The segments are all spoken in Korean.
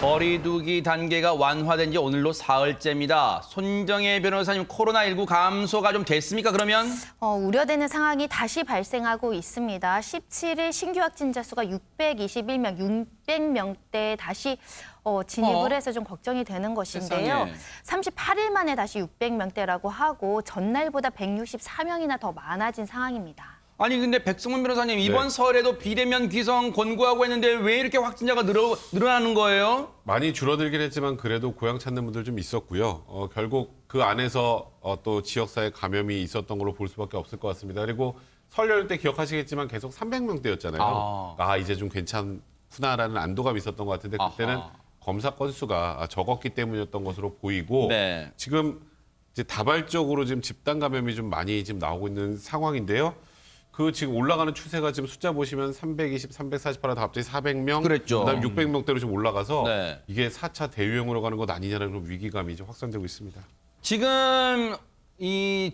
거리두기 단계가 완화된 지 오늘로 사흘째입니다. 손정혜 변호사님, 코로나19 감소가 좀 됐습니까, 그러면? 우려되는 상황이 다시 발생하고 있습니다. 17일 신규 확진자 수가 621명, 600명대에 다시 진입을 해서 좀 걱정이 되는 것인데요. 세상에. 38일 만에 다시 600명대라고 하고 전날보다 164명이나 더 많아진 상황입니다. 아니 근데 백승문 변호사님, 이번 설에도 비대면 귀성 권고하고 했는데 왜 이렇게 확진자가 늘어나는 거예요? 많이 줄어들긴 했지만 그래도 고향 찾는 분들 좀 있었고요. 결국 그 안에서 또 지역사회 감염이 있었던 걸로 볼 수밖에 없을 것 같습니다. 그리고 설 연휴 때 기억하시겠지만 계속 300명대였잖아요. 이제 좀 괜찮구나라는 안도감이 있었던 것 같은데 그때는 검사 건수가 적었기 때문이었던 것으로 보이고 네. 지금 이제 다발적으로 지금 집단 감염이 좀 많이 지금 나오고 있는 상황인데요. 그 지금 올라가는 추세가 지금 숫자 보시면 320, 348하다 갑자기 400명, 그랬죠. 그다음 600명대로 좀 올라가서 네. 이게 4차 대유행으로 가는 것 아니냐는 그런 위기감이 좀 확산되고 있습니다. 지금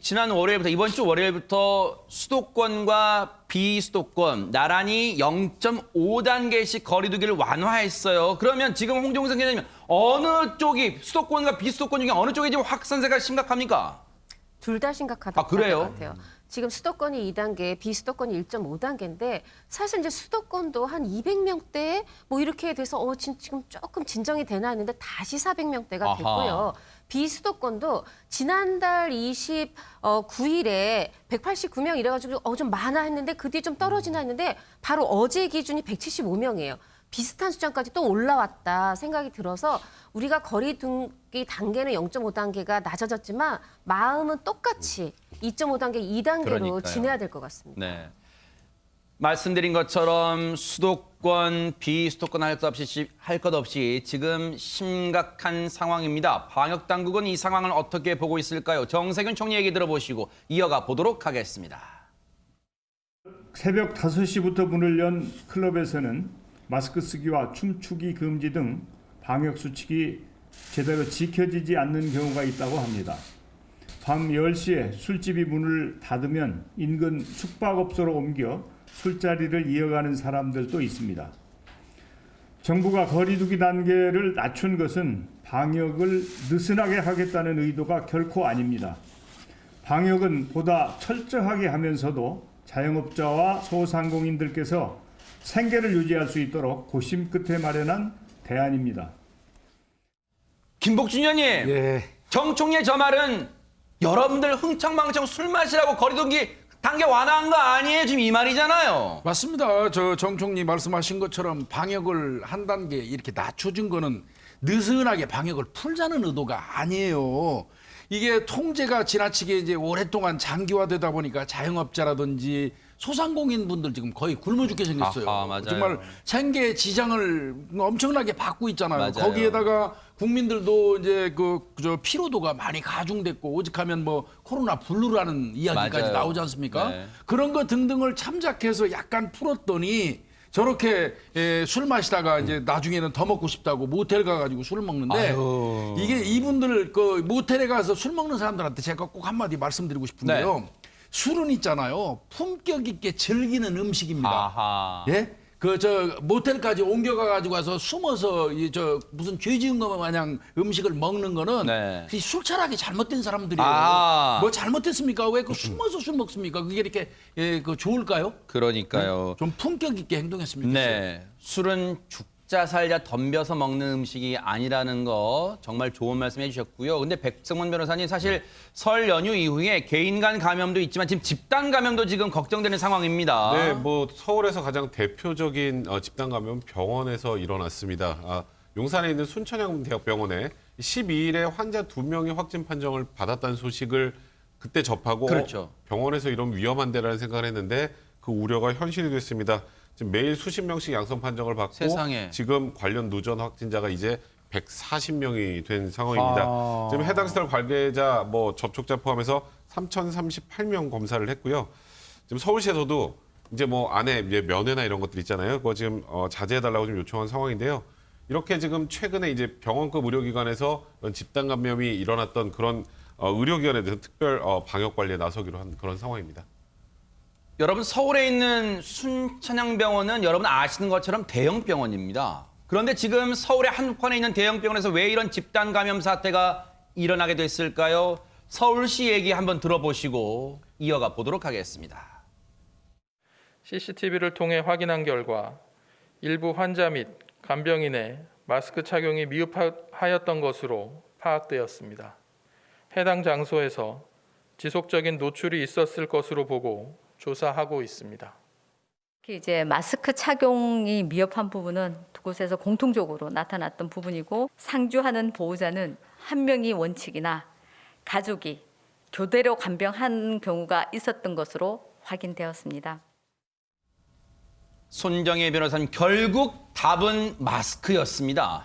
지난 월요일부터, 이번 주 월요일부터 수도권과 비수도권 나란히 0.5단계씩 거리두기를 완화했어요. 그러면 지금 홍종석 기자님, 어느 쪽이 수도권과 비수도권 중에 어느 쪽이 지금 확산세가 심각합니까? 둘 다 심각하다고 그래요? 것 같아요. 지금 수도권이 2단계, 비수도권이 1.5단계인데 사실 이제 수도권도 한 200명대 뭐 이렇게 돼서 지금 조금 진정이 되나 했는데 다시 400명대가 됐고요. 비수도권도 지난달 29일에 189명 이래가지고 좀 많아 했는데 그 뒤에 좀 떨어지나 했는데 바로 어제 기준이 175명이에요. 비슷한 수준까지 또 올라왔다 생각이 들어서 우리가 거리두기 단계는 0.5단계가 낮아졌지만 마음은 똑같이 2.5단계, 2단계로 그러니까요. 지내야 될 것 같습니다. 네. 말씀드린 것처럼 수도권, 비수도권 할 것 없이 지금 심각한 상황입니다. 방역 당국은 이 상황을 어떻게 보고 있을까요? 정세균 총리 얘기 들어보시고 이어가 보도록 하겠습니다. 새벽 5시부터 문을 연 클럽에서는 마스크 쓰기와 춤추기 금지 등 방역 수칙이 제대로 지켜지지 않는 경우가 있다고 합니다. 밤 10시에 술집이 문을 닫으면 인근 숙박업소로 옮겨 술자리를 이어가는 사람들도 있습니다. 정부가 거리두기 단계를 낮춘 것은 방역을 느슨하게 하겠다는 의도가 결코 아닙니다. 방역은 보다 철저하게 하면서도 자영업자와 소상공인들께서 생계를 유지할 수 있도록 고심 끝에 마련한 대안입니다. 김복준 의원님, 정 총리의 저 말은 여러분들 흥청망청 술 마시라고 거리두기 단계 완화한 거 아니에요? 지금 이 말이잖아요. 맞습니다. 저 정 총리 말씀하신 것처럼 방역을 한 단계 이렇게 낮춰준 거는 느슨하게 방역을 풀자는 의도가 아니에요. 이게 통제가 지나치게 이제 오랫동안 장기화되다 보니까 자영업자라든지 소상공인 분들 지금 거의 굶어 죽게 생겼어요. 맞아요. 정말 생계 지장을 엄청나게 받고 있잖아요. 맞아요. 거기에다가 국민들도 이제 저 피로도가 많이 가중됐고 오직하면 뭐 코로나 블루라는 이야기까지 맞아요. 나오지 않습니까? 네. 그런 거 등등을 참작해서 약간 풀었더니 저렇게 술 마시다가 이제 나중에는 더 먹고 싶다고 모텔 가가지고 술을 먹는데 이게 이분들 그 모텔에 가서 술 먹는 사람들한테 제가 꼭 한마디 말씀드리고 싶은데요. 네. 술은 있잖아요. 품격 있게 즐기는 음식입니다. 아하. 예? 저 모텔까지 옮겨가가지고 가서 숨어서 무슨 죄 지은 것 마냥 음식을 먹는 거는 네. 술차라기 잘못된 사람들이에요. 뭐 잘못됐습니까? 왜 그 숨어서 술 먹습니까? 그게 이렇게 좋을까요? 그러니까요. 좀 품격 있게 행동했으면 좋겠어요. 네, 술은 죽자 살자 덤벼서 먹는 음식이 아니라는 거 정말 좋은 말씀 해주셨고요. 근데 백승문 변호사님, 사실 설 연휴 이후에 개인 간 감염도 있지만 지금 집단 감염도 지금 걱정되는 상황입니다. 네, 뭐 서울에서 가장 대표적인 집단 감염 병원에서 일어났습니다. 용산에 있는 순천향대학병원에 12일에 환자 2명이 확진 판정을 받았다는 소식을 그때 접하고 그렇죠. 병원에서 이런 위험한 데라는 생각을 했는데 그 우려가 현실이 됐습니다. 지금 매일 수십 명씩 양성 판정을 받고 세상에. 지금 관련 누전 확진자가 이제 140명이 된 상황입니다. 지금 해당 시설 관계자, 접촉자 포함해서 3,038명 검사를 했고요. 지금 서울시에서도 이제 안에 이제 면회나 이런 것들 있잖아요. 그거 지금 자제해달라고 좀 요청한 상황인데요. 이렇게 지금 최근에 이제 병원급 의료기관에서 이런 집단 감염이 일어났던 그런 의료기관에 대해서 특별 방역 관리에 나서기로 한 그런 상황입니다. 여러분, 서울에 있는 순천향병원은 여러분 아시는 것처럼 대형 병원입니다. 그런데 지금 서울의 한복판에 있는 대형 병원에서 왜 이런 집단 감염 사태가 일어나게 됐을까요? 서울시 얘기 한번 들어보시고 이어가 보도록 하겠습니다. CCTV를 통해 확인한 결과 일부 환자 및 간병인의 마스크 착용이 미흡하였던 것으로 파악되었습니다. 해당 장소에서 지속적인 노출이 있었을 것으로 보고 조사하고 있습니다. 특히 이제 마스크 착용이 미흡한 부분은 두 곳에서 공통적으로 나타났던 부분이고 상주하는 보호자는 한 명이 원칙이나 가족이 교대로 간병한 경우가 있었던 것으로 확인되었습니다. 손정혜 변호사님, 결국 답은 마스크였습니다.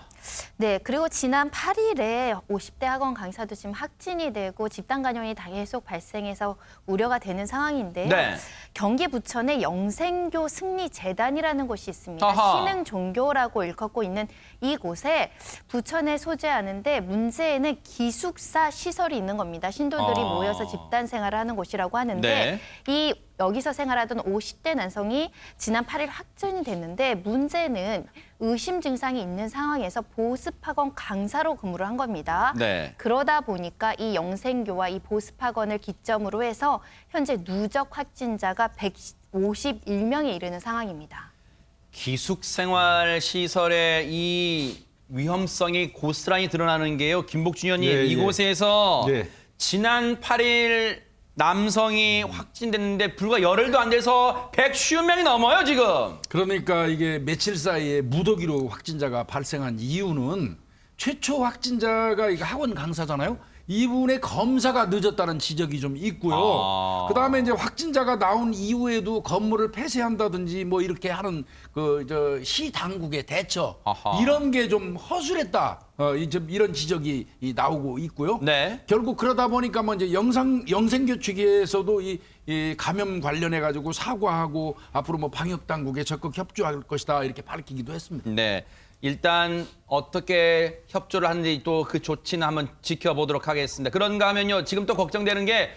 네, 그리고 지난 8일에 50대 학원 강사도 지금 확진이 되고 집단 감염이 계속 발생해서 우려가 되는 상황인데요. 네. 경기 부천에 영생교 승리재단이라는 곳이 있습니다. 아하. 신흥 종교라고 일컫고 있는 이곳에 부천에 소재하는데 문제에는 기숙사 시설이 있는 겁니다. 신도들이 아. 모여서 집단 생활을 하는 곳이라고 하는데 네. 이 여기서 생활하던 50대 남성이 지난 8일 확진이 됐는데 문제는 의심 증상이 있는 상황에서 보습학원 강사로 근무를 한 겁니다. 네. 그러다 보니까 이 영생교와 이 보습학원을 기점으로 해서 현재 누적 확진자가 151명에 이르는 상황입니다. 기숙생활 시설의 이 위험성이 고스란히 드러나는 게요. 김복준 의원님, 예, 예. 이곳에서 네. 지난 8일 남성이 확진됐는데 불과 열흘도 안 돼서 150명이 넘어요, 지금. 그러니까 이게 며칠 사이에 무더기로 확진자가 발생한 이유는 최초 확진자가 이거 학원 강사잖아요. 이분의 검사가 늦었다는 지적이 좀 있고요. 아. 그다음에 이제 확진자가 나온 이후에도 건물을 폐쇄한다든지 뭐 이렇게 하는 그 시 당국의 대처 아하. 이런 게 좀 허술했다. 이런 지적이 나오고 있고요. 네. 결국 그러다 보니까 뭐 이제 영생교 측에서도 이 감염 관련해 가지고 사과하고 앞으로 뭐 방역 당국에 적극 협조할 것이다 이렇게 밝히기도 했습니다. 네. 일단 어떻게 협조를 하는지 또 그 조치는 한번 지켜보도록 하겠습니다. 그런가 하면요. 지금 또 걱정되는 게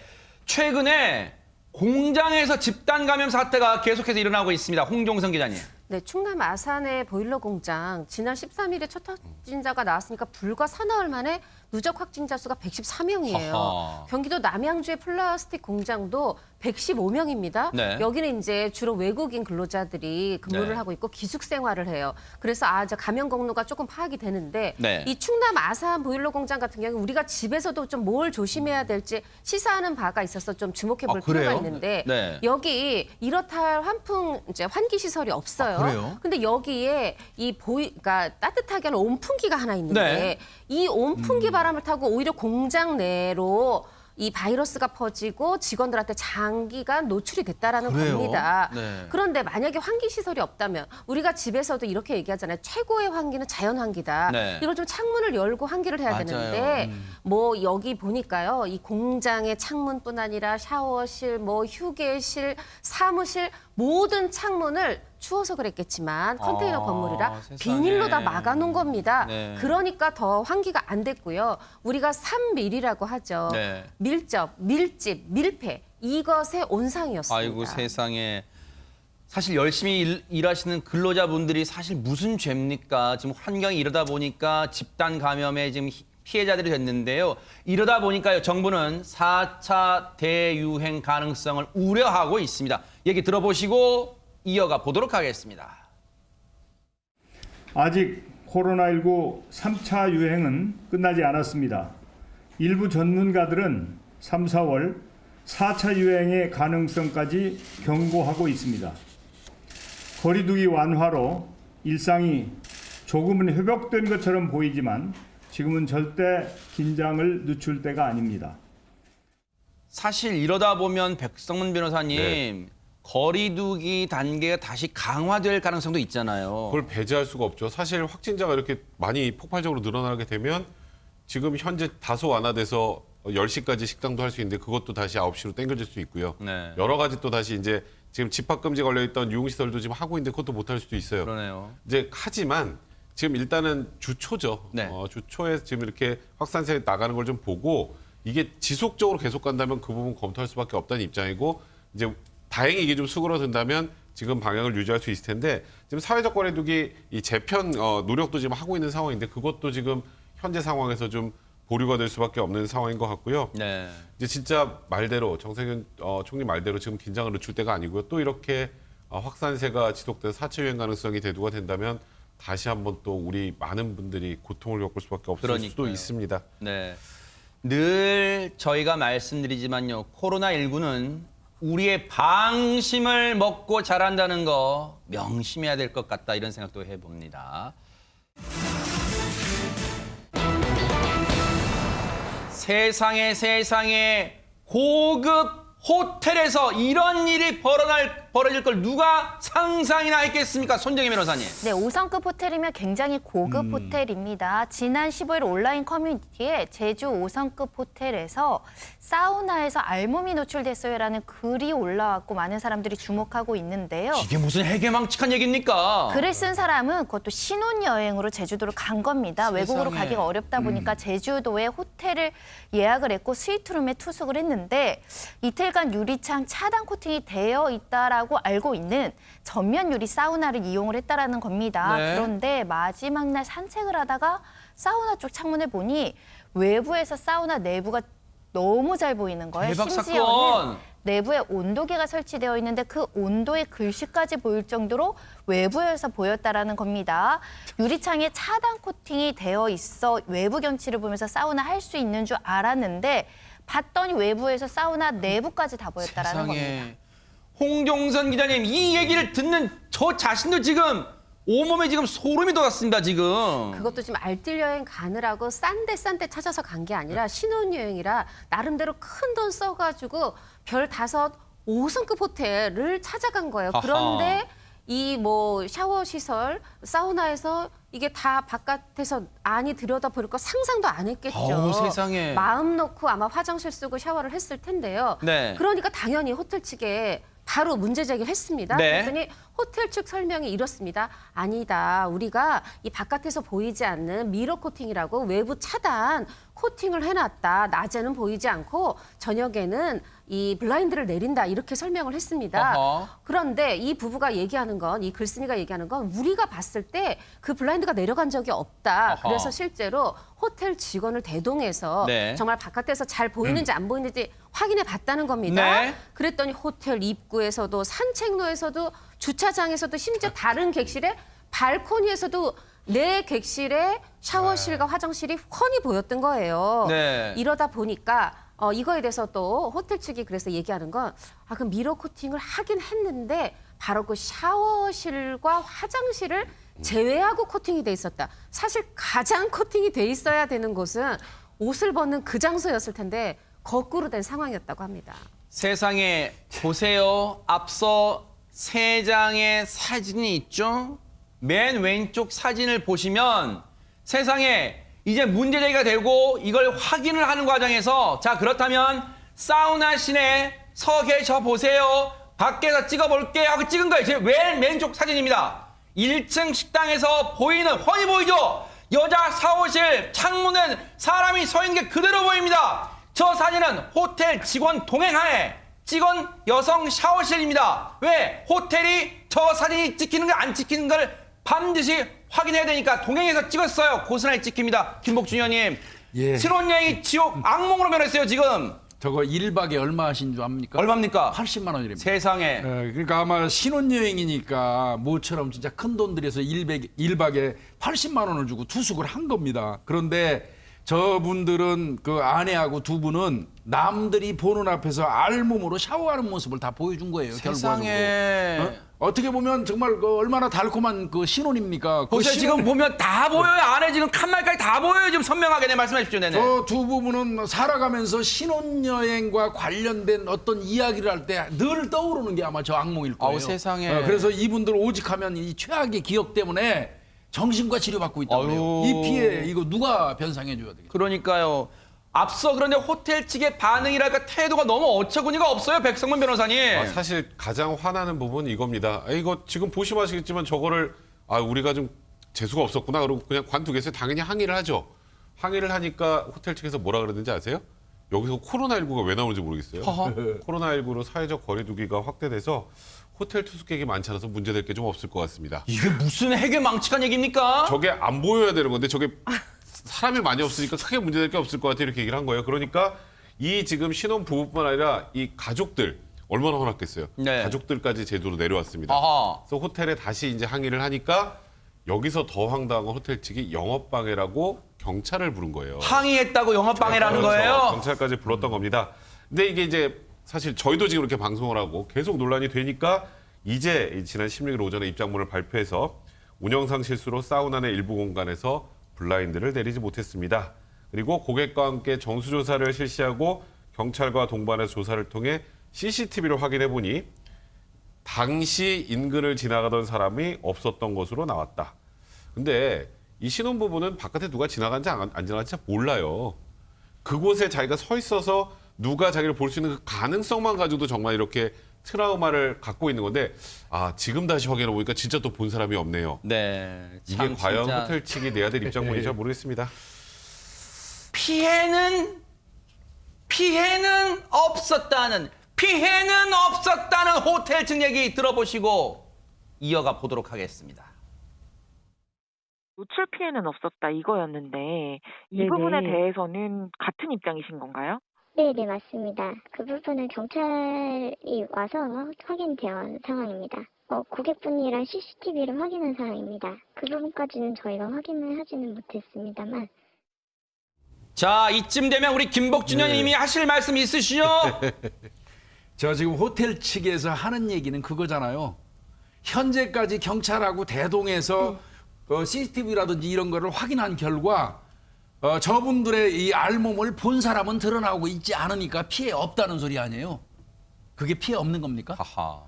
최근에 공장에서 집단 감염 사태가 계속해서 일어나고 있습니다. 홍종성 기자님. 네, 충남 아산의 보일러 공장 지난 13일에 첫 확진자가 나왔으니까 불과 사나흘 만에 누적 확진자 수가 114명이에요. 하하. 경기도 남양주의 플라스틱 공장도 115명입니다. 네. 여기는 이제 주로 외국인 근로자들이 근무를 네. 하고 있고 기숙 생활을 해요. 그래서 저 감염 경로가 조금 파악이 되는데 네. 이 충남 아산 보일러 공장 같은 경우 우리가 집에서도 좀 뭘 조심해야 될지 시사하는 바가 있어서 좀 주목해 볼 아, 그래요? 필요가 있는데 네. 여기 이렇다 할 환기 시설이 없어요. 아, 그래요? 근데 여기에 그러니까 따뜻하게 하는 온풍기가 하나 있는데 네. 이 온풍기 바람을 타고 오히려 공장 내로 이 바이러스가 퍼지고 직원들한테 장기간 노출이 됐다라는 그래요? 겁니다. 네. 그런데 만약에 환기 시설이 없다면 우리가 집에서도 이렇게 얘기하잖아요. 최고의 환기는 자연 환기다. 네. 이걸 좀 창문을 열고 환기를 해야 맞아요. 되는데 뭐 여기 보니까요. 이 공장의 창문뿐 아니라 샤워실, 뭐 휴게실, 사무실 모든 창문을 추워서 그랬겠지만 컨테이너 아, 건물이라 세상에. 비닐로 다 막아놓은 겁니다. 네. 그러니까 더 환기가 안 됐고요. 우리가 3밀이라고 하죠. 네. 밀접, 밀집, 밀폐 이것의 온상이었습니다. 아이고 세상에. 사실 열심히 일하시는 근로자분들이 사실 무슨 죄입니까? 지금 환경이 이러다 보니까 집단 감염에 지금 피해자들이 됐는데요. 이러다 보니까요. 정부는 4차 대유행 가능성을 우려하고 있습니다. 얘기 들어보시고 이어가 보도록 하겠습니다. 아직 코로나19 3차 유행은 끝나지 않았습니다. 일부 전문가들은 3, 4월 4차 유행의 가능성까지 경고하고 있습니다. 거리두기 완화로 일상이 조금은 회복된 것처럼 보이지만 지금은 절대 긴장을 늦출 때가 아닙니다. 사실 이러다 보면 백성문 변호사님 네. 거리두기 단계가 다시 강화될 가능성도 있잖아요. 그걸 배제할 수가 없죠. 사실 확진자가 이렇게 많이 폭발적으로 늘어나게 되면 지금 현재 다소 완화돼서 10시까지 식당도 할 수 있는데 그것도 다시 9시로 당겨질 수 있고요. 네. 여러 가지 또 다시 이제 지금 집합금지 걸려있던 유흥시설도 지금 하고 있는데 그것도 못할 수도 있어요. 그러네요. 이제 하지만 지금 일단은 주초죠. 네. 주초에 지금 이렇게 확산세 나가는 걸 좀 보고 이게 지속적으로 계속 간다면 그 부분 검토할 수밖에 없다는 입장이고 이제 다행히 이게 좀 수그러든다면 지금 방향을 유지할 수 있을 텐데 지금 사회적 거리두기 이 재편 노력도 지금 하고 있는 상황인데 그것도 지금 현재 상황에서 좀 보류가 될 수밖에 없는 상황인 것 같고요. 네. 이제 진짜 말대로 정세균 총리 말대로 지금 긴장을 늦출 때가 아니고요. 또 이렇게 확산세가 지속돼서 4차 유행 가능성이 대두가 된다면 다시 한번 또 우리 많은 분들이 고통을 겪을 수밖에 없을 수도 그러니까요. 있습니다. 네. 늘 저희가 말씀드리지만요. 코로나19는 우리의 방심을 먹고 자란다는 거 명심해야 될 것 같다 이런 생각도 해봅니다. 세상에 고급 호텔에서 이런 일이 벌어질 걸 누가 상상이나 했겠습니까? 손정희 변호사님. 네, 5성급 호텔이면 굉장히 고급 호텔입니다. 지난 15일 온라인 커뮤니티에 제주 5성급 호텔에서 사우나에서 알몸이 노출됐어요라는 글이 올라왔고 많은 사람들이 주목하고 있는데요. 이게 무슨 해괴망측한 얘기입니까? 글을 쓴 사람은 그것도 신혼여행으로 제주도를 간 겁니다. 외국으로 세상에. 가기가 어렵다 보니까 제주도에 호텔을 예약을 했고 스위트룸에 투숙을 했는데 이틀간 유리창 차단 코팅이 되어 있다라고 알고 있는 전면 유리 사우나를 이용을 했다라는 겁니다. 네. 그런데 마지막 날 산책을 하다가 사우나 쪽 창문을 보니 외부에서 사우나 내부가 너무 잘 보이는 거예요. 대박 심지어는 사건. 내부에 온도계가 설치되어 있는데 그 온도의 글씨까지 보일 정도로 외부에서 보였다라는 겁니다. 유리창에 차단 코팅이 되어 있어 외부 경치를 보면서 사우나 할 수 있는 줄 알았는데 봤더니 외부에서 사우나 내부까지 다 보였다라는 겁니다. 세상에. 홍종선 기자님, 이 얘기를 듣는 저 자신도 지금 온몸에 지금 소름이 돋았습니다, 지금. 그것도 지금 알뜰 여행 가느라고 싼 데 찾아서 간 게 아니라 신혼여행이라 나름대로 큰 돈 써가지고 별 5성급 호텔을 찾아간 거예요. 아하. 그런데 이 뭐 샤워 시설, 사우나에서 이게 다 바깥에서 안이 들여다 볼 거 상상도 안 했겠죠. 아우, 세상에. 마음 놓고 아마 화장실 쓰고 샤워를 했을 텐데요. 네. 그러니까 당연히 호텔 측에 바로 문제 제기를 했습니다. 네. 그랬더니 호텔 측 설명이 이렇습니다. 아니다. 우리가 이 바깥에서 보이지 않는 미러 코팅이라고 외부 차단 코팅을 해놨다. 낮에는 보이지 않고 저녁에는 이 블라인드를 내린다. 이렇게 설명을 했습니다. 어허. 그런데 이 부부가 얘기하는 건, 이 글쓴이가 얘기하는 건 우리가 봤을 때 그 블라인드가 내려간 적이 없다. 어허. 그래서 실제로 호텔 직원을 대동해서 네. 정말 바깥에서 잘 보이는지 안 보이는지 확인해 봤다는 겁니다. 네. 그랬더니 호텔 입구에서도 산책로에서도 주차장에서도 심지어 다른 객실에 발코니에서도 내 객실에 샤워실과 화장실이 훤히 보였던 거예요. 네. 이러다 보니까 이거에 대해서 또 호텔 측이 그래서 얘기하는 건 그 미러 코팅을 하긴 했는데 바로 그 샤워실과 화장실을 제외하고 코팅이 돼 있었다. 사실 가장 코팅이 돼 있어야 되는 곳은 옷을 벗는 그 장소였을 텐데 거꾸로 된 상황이었다고 합니다. 세상에 보세요. 앞서 3장의 사진이 있죠? 맨 왼쪽 사진을 보시면 세상에 이제 문제 제기가 되고 이걸 확인을 하는 과정에서 자 그렇다면 사우나 씬에 서 계셔 보세요. 밖에서 찍어볼게요 하고 찍은 거예요. 제 왼쪽 사진입니다. 1층 식당에서 보이는 훤히 보이죠? 여자 샤워실 창문은 사람이 서 있는 게 그대로 보입니다. 저 사진은 호텔 직원 동행하에 찍은 여성 샤워실입니다. 왜? 호텔이 저 사진이 찍히는 걸 안 찍히는 걸 반드시 확인해야 되니까 동행해서 찍었어요. 고스란히 찍힙니다. 김복준 의원님. 예. 신혼여행이 지옥 악몽으로 변했어요, 지금. 저거 1박에 얼마 하신 줄 압니까? 얼마입니까? 80만 원이랍니다. 세상에. 그러니까 아마 신혼여행이니까 모처럼 진짜 큰 돈 들여서 1박에 80만 원을 주고 투숙을 한 겁니다. 그런데 저분들은 그 아내하고 두 분은 남들이 보는 앞에서 알몸으로 샤워하는 모습을 다 보여준 거예요. 세상에. 결과적으로. 어떻게 보면 정말 그 얼마나 달콤한 그 신혼입니까? 그 보세요, 지금 보면 다 보여요. 안에 지금 칸말까지 다 보여요. 지금 선명하게. 네, 말씀해 주십시오. 네네. 저 두 부부는 살아가면서 신혼여행과 관련된 어떤 이야기를 할 때 늘 떠오르는 게 아마 저 악몽일 거예요. 아우, 세상에. 그래서 이분들 오직하면 이 최악의 기억 때문에 정신과 치료받고 있다고 아유. 해요. 이 피해 이거 누가 변상해 줘야 되겠어요? 그러니까요. 앞서 그런데 호텔 측의 반응이랄까 태도가 너무 어처구니가 없어요. 백성문 변호사님. 사실 가장 화나는 부분은 이겁니다. 이거 지금 보시면 아시겠지만 저거를 우리가 좀 재수가 없었구나. 그러고 그냥 관두겠어요. 당연히 항의를 하죠. 항의를 하니까 호텔 측에서 뭐라 그러는지 아세요? 여기서 코로나19가 왜 나오는지 모르겠어요. 허허. 코로나19로 사회적 거리두기가 확대돼서 호텔 투숙객이 많지 않아서 문제될 게 좀 없을 것 같습니다. 이게 무슨 해괴 망측한 얘기입니까? 저게 안 보여야 되는 건데 저게 사람이 많이 없으니까 크게 문제될 게 없을 것 같아 이렇게 얘기를 한 거예요. 그러니까 이 지금 신혼 부부뿐 아니라 이 가족들 얼마나 화났겠어요. 네. 가족들까지 제도로 내려왔습니다. 아하. 그래서 호텔에 다시 이제 항의를 하니까 여기서 더 황당한 건 호텔 측이 영업방해라고 경찰을 부른 거예요. 항의했다고 영업방해라는 그렇죠. 거예요? 경찰까지 불렀던 겁니다. 근데 이게 이제 사실 저희도 지금 이렇게 방송을 하고 계속 논란이 되니까 이제 지난 16일 오전에 입장문을 발표해서 운영상 실수로 사우나 내 일부 공간에서 블라인드를 내리지 못했습니다. 그리고 고객과 함께 정수조사를 실시하고 경찰과 동반해서 조사를 통해 CCTV를 확인해 보니 당시 인근을 지나가던 사람이 없었던 것으로 나왔다. 근데 이 신혼부부는 바깥에 누가 지나간지 안 지나간지 잘 몰라요. 그곳에 자기가 서 있어서 누가 자기를 볼 수 있는 그 가능성만 가지고도 정말 이렇게 트라우마를 갖고 있는 건데 지금 다시 확인해 보니까 진짜 또 본 사람이 없네요. 네. 이게 참 과연 진짜 호텔 측이 내야 될 입장문인지 잘 모르겠습니다. 피해는 없었다는 호텔 측 얘기 들어보시고 이어가 보도록 하겠습니다. 노출 피해는 없었다 이거였는데 이 네네. 부분에 대해서는 같은 입장이신 건가요? 네, 맞습니다. 그 부분은 경찰이 와서 확인된 상황입니다. 고객분이랑 CCTV를 확인한 상황입니다. 그 부분까지는 저희가 확인을 하지는 못했습니다만. 자, 이쯤 되면 우리 김복준 의원님이 하실 말씀 있으시죠? 저 지금 호텔 측에서 하는 얘기는 그거잖아요. 현재까지 경찰하고 대동해서 CCTV라든지 이런 거를 확인한 결과 저분들의 이 알몸을 본 사람은 드러나고 있지 않으니까 피해 없다는 소리 아니에요? 그게 피해 없는 겁니까? 하하.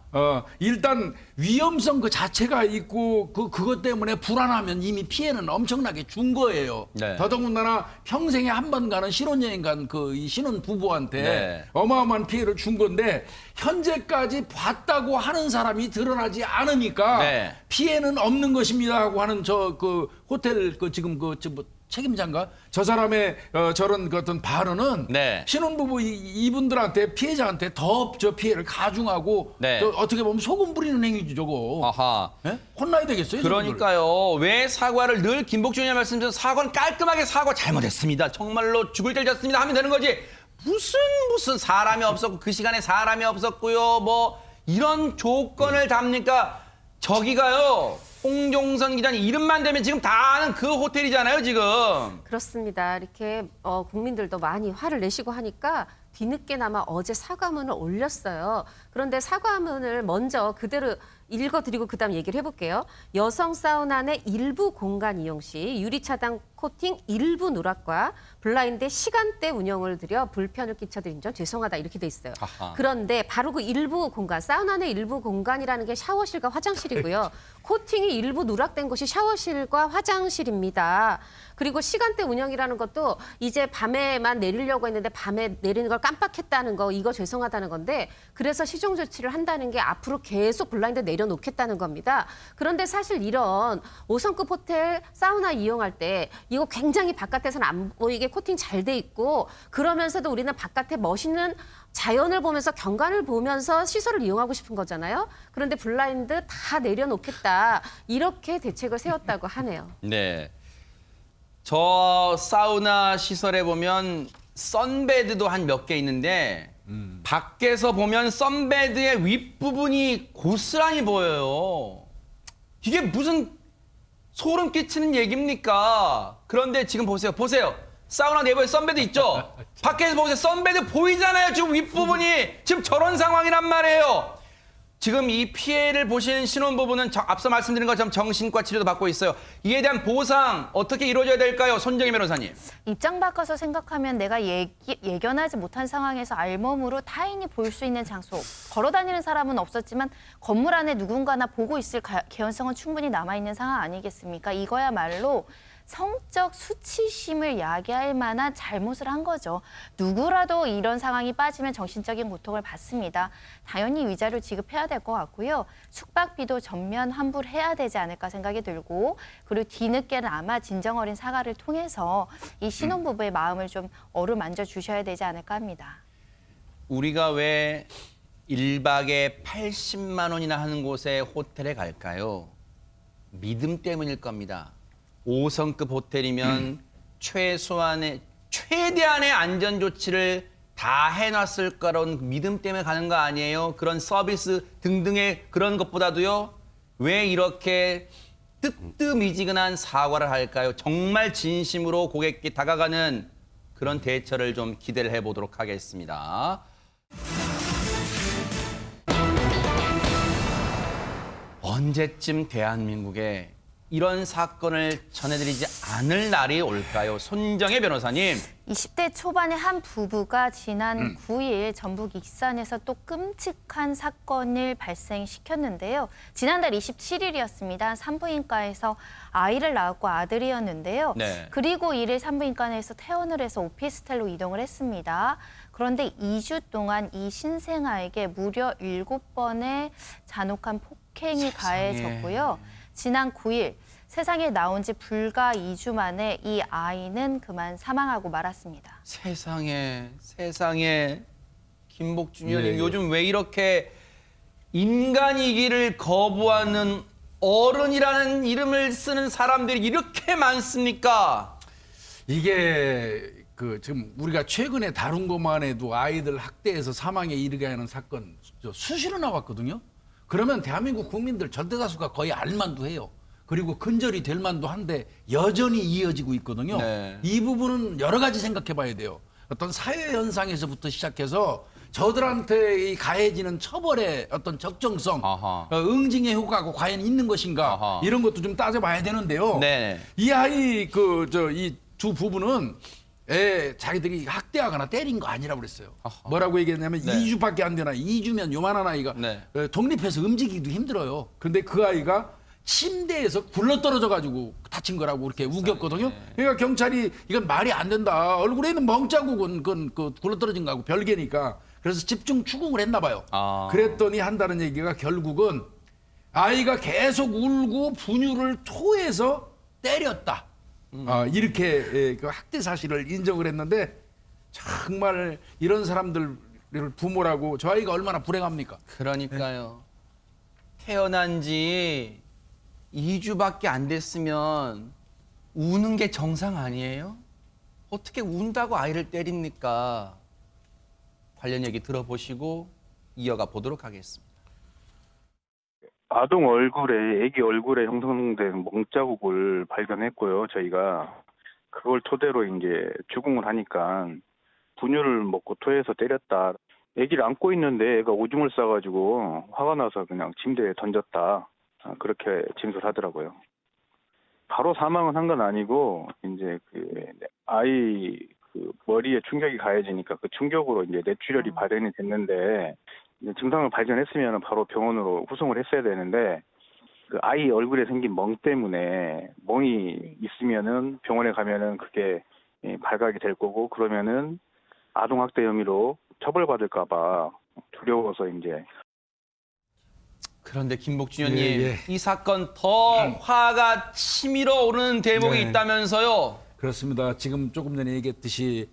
일단 위험성 그 자체가 있고 그것 때문에 불안하면 이미 피해는 엄청나게 준 거예요. 네. 더더군다나 평생에 한 번 가는 신혼여행 간 그 이 신혼 부부한테 네. 어마어마한 피해를 준 건데 현재까지 봤다고 하는 사람이 드러나지 않으니까 네. 피해는 없는 것입니다 하고 하는 저 그 호텔 그 지금 뭐 책임자인가? 저 사람의 저런 그 어떤 발언은 네. 신혼부부 이분들한테 피해자한테 더 저 피해를 가중하고 네. 또 어떻게 보면 소금 부리는 행위지 저거. 아하. 예? 혼나야 되겠어요. 그러니까요. 왜 사과를 늘 김복준 의원 말씀드린 사과는 깔끔하게 사과 잘못했습니다. 정말로 죽을 때 졌습니다 하면 되는 거지. 무슨 사람이 없었고 그 시간에 사람이 없었고요. 뭐 이런 조건을 답니까? 저기가요. 홍종선 기자님 이름만 되면 지금 다 아는 그 호텔이잖아요, 지금. 그렇습니다. 이렇게 국민들도 많이 화를 내시고 하니까 뒤늦게나마 어제 사과문을 올렸어요. 그런데 사과문을 먼저 그대로 읽어드리고 그다음 얘기를 해볼게요. 여성 사우나 내 일부 공간 이용 시 유리차단 코팅 일부 누락과 블라인드 시간대 운영을 들여 불편을 끼쳐드린 점 죄송하다 이렇게 돼 있어요. 아하. 그런데 바로 그 일부 공간, 사우나 내 일부 공간이라는 게 샤워실과 화장실이고요. 코팅이 일부 누락된 곳이 샤워실과 화장실입니다. 그리고 시간대 운영이라는 것도 이제 밤에만 내리려고 했는데 밤에 내리는 걸 깜빡했다는 거 이거 죄송하다는 건데 그래서 시정 조치를 한다는 게 앞으로 계속 블라인드 내려놓겠다는 겁니다. 그런데 사실 이런 5성급 호텔 사우나 이용할 때 이거 굉장히 바깥에서는 안 보이게 코팅 잘 돼 있고 그러면서도 우리는 바깥에 멋있는 자연을 보면서 경관을 보면서 시설을 이용하고 싶은 거잖아요. 그런데 블라인드 다 내려놓겠다. 이렇게 대책을 세웠다고 하네요. 네. 저 사우나 시설에 보면 선베드도 한 몇 개 있는데 밖에서 보면 선베드의 윗부분이 고스란히 보여요. 이게 무슨 소름 끼치는 얘기입니까? 그런데 지금 보세요. 사우나 내부에 선베드 있죠? 밖에서 보세요. 선베드 보이잖아요. 지금 윗부분이. 지금 저런 상황이란 말이에요. 지금 이 피해를 보신 신혼부부는 앞서 말씀드린 것처럼 정신과 치료도 받고 있어요. 이에 대한 보상 어떻게 이루어져야 될까요? 손정희 변호사님. 입장 바꿔서 생각하면 내가 예견하지 못한 상황에서 알몸으로 타인이 볼 수 있는 장소, 걸어다니는 사람은 없었지만 건물 안에 누군가나 보고 있을 개연성은 충분히 남아있는 상황 아니겠습니까? 이거야말로 성적 수치심을 야기할 만한 잘못을 한 거죠. 누구라도 이런 상황이 빠지면 정신적인 고통을 받습니다. 당연히 위자료 지급해야 될 것 같고요. 숙박비도 전면 환불해야 되지 않을까 생각이 들고 그리고 뒤늦게는 아마 진정 어린 사과를 통해서 이 신혼부부의 마음을 좀 어루만져 주셔야 되지 않을까 합니다. 우리가 왜 1박에 80만 원이나 하는 곳에 호텔에 갈까요? 믿음 때문일 겁니다. 5성급 호텔이면 최대한의 안전 조치를 다 해놨을 거라는 믿음 때문에 가는 거 아니에요? 그런 서비스 등등의 그런 것보다도요. 왜 이렇게 뜨뜻미지근한 사과를 할까요? 정말 진심으로 고객께 다가가는 그런 대처를 좀 기대를 해보도록 하겠습니다. 언제쯤 대한민국에 이런 사건을 전해드리지 않을 날이 올까요? 손정혜 변호사님. 20대 초반의 한 부부가 지난 9일 전북 익산에서 또 끔찍한 사건을 발생시켰는데요. 지난달 27일이었습니다. 산부인과에서 아이를 낳았고 아들이었는데요. 네. 그리고 이를 산부인과에서 퇴원을 해서 오피스텔로 이동을 했습니다. 그런데 2주 동안 이 신생아에게 무려 7번의 잔혹한 폭행이 가해졌고요. 지난 9일 세상에 나온 지 불과 2주 만에 이 아이는 그만 사망하고 말았습니다. 세상에 김복준 의원님 예. 요즘 왜 이렇게 인간이기를 거부하는 어른이라는 이름을 쓰는 사람들이 이렇게 많습니까? 이게 지금 우리가 최근에 다룬 것만 해도 아이들 학대해서 사망에 이르게 하는 사건 수시로 나왔거든요. 그러면 대한민국 국민들 절대다수가 거의 알만도 해요. 그리고 근절이 될 만도 한데 여전히 이어지고 있거든요. 네. 이 부분은 여러 가지 생각해 봐야 돼요. 어떤 사회 현상에서부터 시작해서 저들한테 이 가해지는 처벌의 어떤 적정성, 아하. 응징의 효과가 과연 있는 것인가 아하. 이런 것도 좀 따져봐야 되는데요. 네. 이 아이 이 두 부부는 자기들이 학대하거나 때린 거 아니라고 그랬어요. 아하. 뭐라고 얘기했냐면 네. 2주밖에 안 되나 2주면 요만한 아이가 네. 독립해서 움직이기도 힘들어요. 근데 그 아이가 침대에서 굴러떨어져 가지고 다친 거라고 그렇게 우겼거든요. 그러니까 경찰이 이건 말이 안 된다. 얼굴에 있는 멍자국은 그 굴러떨어진 거하고 별개니까. 그래서 집중 추궁을 했나 봐요. 아. 그랬더니 한다는 얘기가 결국은 아이가 계속 울고 분유를 토해서 때렸다. 이렇게 그 학대 사실을 인정을 했는데 정말 이런 사람들 부모라고 저 아이가 얼마나 불행합니까? 그러니까요. 태어난 지 2주밖에 안 됐으면 우는 게 정상 아니에요? 어떻게 운다고 아이를 때립니까? 관련 얘기 들어보시고 이어가 보도록 하겠습니다. 아동 얼굴에, 아기 얼굴에 형성된 멍자국을 발견했고요, 저희가. 그걸 토대로 이제 추궁을 하니까 분유를 먹고 토해서 때렸다. 아기를 안고 있는데 애가 오줌을 싸가지고 화가 나서 그냥 침대에 던졌다. 그렇게 진술하더라고요. 바로 사망은 한 건 아니고, 이제 아이 머리에 충격이 가해지니까 그 충격으로 이제 뇌출혈이 발현이 됐는데, 이제 증상을 발견했으면 바로 병원으로 후송을 했어야 되는데, 그 아이 얼굴에 생긴 멍 때문에 멍이 있으면은 병원에 가면은 그게 발각이 될 거고, 그러면은 아동학대 혐의로 처벌받을까봐 두려워서 이제. 그런데 김복준 의원님, 예. 이 사건 더 화가 치밀어 오르는 대목이 네. 있다면서요? 그렇습니다. 지금 조금 전에 얘기했듯이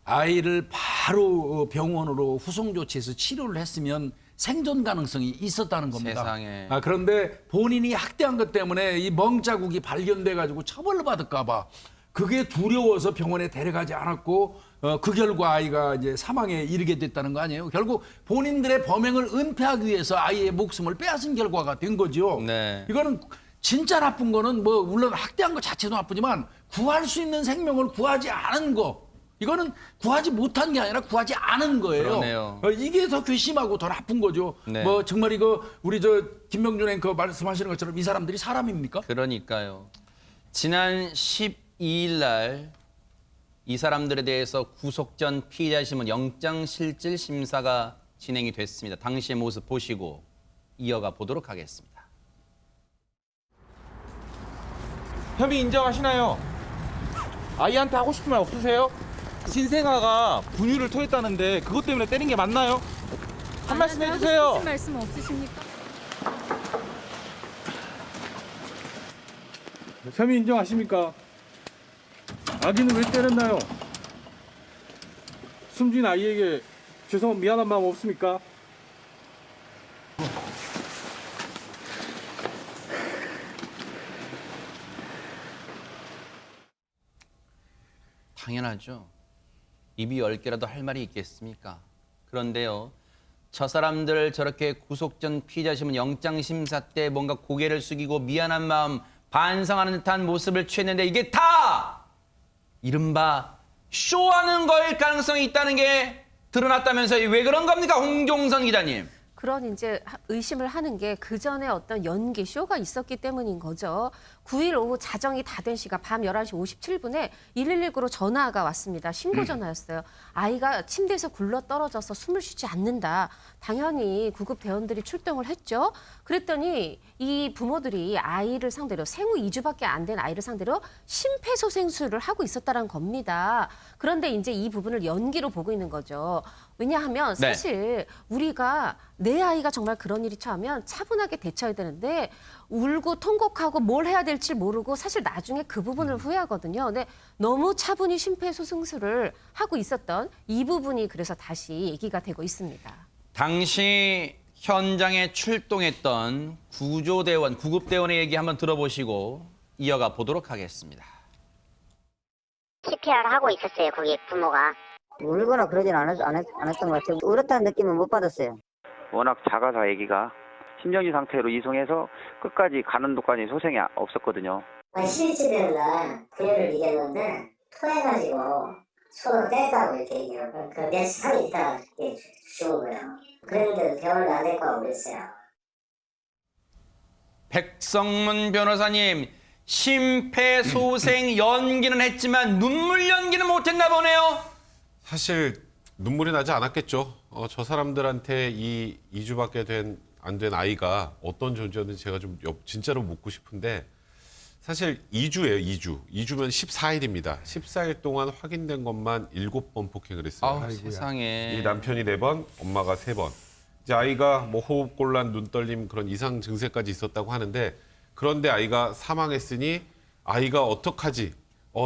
아이를 바로 병원으로 후송 조치해서 치료를 했으면 생존 가능성이 있었다는 겁니다. 세상에. 그런데 본인이 학대한 것 때문에 이 멍자국이 발견돼 가지고 처벌을 받을까 봐 그게 두려워서 병원에 데려가지 않았고 그 결과 아이가 이제 사망에 이르게 됐다는 거 아니에요. 결국 본인들의 범행을 은폐하기 위해서 아이의 목숨을 빼앗은 결과가 된 거죠. 네. 이거는 진짜 나쁜 거는 뭐 물론 학대한 것 자체도 나쁘지만 구할 수 있는 생명을 구하지 않은 거. 이거는 구하지 못한 게 아니라 구하지 않은 거예요. 그러네요. 이게 더 괘씸하고 더 나쁜 거죠. 네. 뭐 정말 이거 우리 김명준 앵커 말씀하시는 것처럼 이 사람들이 사람입니까? 그러니까요. 지난 12일 날 이 사람들에 대해서 구속 전 피의자 신문 영장실질 심사가 진행이 됐습니다. 당시의 모습 보시고 이어가 보도록 하겠습니다. 혐의 인정하시나요? 아이한테 하고 싶은 말 없으세요? 신생아가 분유를 토했다는데 그것 때문에 때린 게 맞나요? 한 말씀 해주세요. 하고 싶으신 말씀 없으십니까? 혐의 인정하십니까? 아기는 왜 때렸나요? 숨진 아이에게 미안한 마음 없습니까? 당연하죠. 입이 10개라도 할 말이 있겠습니까? 그런데요. 저 사람들 저렇게 구속 전 피의자심은 영장심사 때 뭔가 고개를 숙이고 미안한 마음 반성하는 듯한 모습을 취했는데 이게 다 이른바 쇼하는 거일 가능성이 있다는 게 드러났다면서요. 왜 그런 겁니까, 홍종선 기자님? 그런 이제 의심을 하는 게 그 전에 어떤 연기 쇼가 있었기 때문인 거죠. 9일 오후 자정이 다 된 시각 밤 11시 57분에 119로 전화가 왔습니다. 신고 전화였어요. 아이가 침대에서 굴러 떨어져서 숨을 쉬지 않는다. 당연히 구급 대원들이 출동을 했죠. 그랬더니 이 부모들이 아이를 상대로 생후 2주밖에 안 된 아이를 상대로 심폐소생술을 하고 있었다는 겁니다. 그런데 이제 이 부분을 연기로 보고 있는 거죠. 왜냐하면 사실 우리가 내 아이가 정말 그런 일이 처하면 차분하게 대처해야 되는데 울고 통곡하고 뭘 해야 될지 모르고 사실 나중에 그 부분을 후회하거든요. 근데 너무 차분히 심폐소생술을 하고 있었던 이 부분이 그래서 다시 얘기가 되고 있습니다. 당시 현장에 출동했던 구조대원, 구급대원의 얘기 한번 들어보시고 이어가 보도록 하겠습니다. CPR 하고 있었어요. 거기 부모가. 울거나 그러진 않았던 것 같아요. 울었다는 느낌은 못 받았어요. 워낙 작아서 아기가 심정지 상태로 이송해서 끝까지 가는 도까지 소생이 없었거든요. 실시되는 날 그녀를 이겼는데 토해가지고 손을 뗐다고 이렇게 얘기해요. 그 며칠 3일 있다가 죽은 거예요. 그랬는데 병원을 안 데리고 가고 그랬어요. 백성문 변호사님, 심폐소생 연기는 했지만 눈물 연기는 못했나 보네요. 사실 눈물이 나지 않았겠죠. 저 사람들한테 이 2주밖에 안 된 아이가 어떤 존재였는지 제가 좀 진짜로 묻고 싶은데 사실 2주예요, 2주. 2주면 14일입니다. 14일 동안 확인된 것만 7번 폭행을 했어요. 아우, 세상에. 이 남편이 4번, 엄마가 3번. 이제 아이가 뭐 호흡곤란, 눈떨림 그런 이상 증세까지 있었다고 하는데 그런데 아이가 사망했으니 아이가 어떡하지?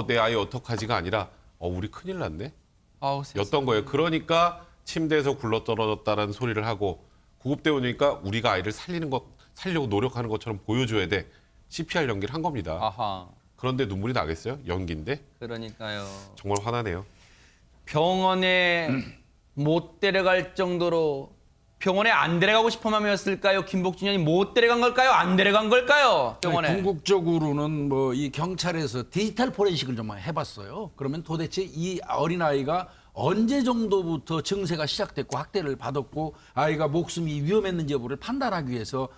내 아이 어떡하지가 아니라 우리 큰일 났네? 아우, 였던 거예요. 그러니까 침대에서 굴러 떨어졌다는 소리를 하고 구급대원이니까 우리가 아이를 살리려고 노력하는 것처럼 보여줘야 돼. CPR 연기를 한 겁니다. 아하. 그런데 눈물이 나겠어요? 연기인데? 그러니까요. 정말 화나네요. 병원에 못 데려갈 정도로 병원에 안 데려가고 싶은 마음이었을까요? 김복준 의원이 못 데려간 걸까요? 안 데려간 걸까요? 병원에. 아니, 궁극적으로는 뭐 이 경찰에서 디지털 포렌식을 좀 해봤어요. 그러면 도대체 이 어린아이가 언제 정도부터 증세가 시작됐고 학대를 받았고 아이가 목숨이 위험했는지 여부를 판단하기 위해서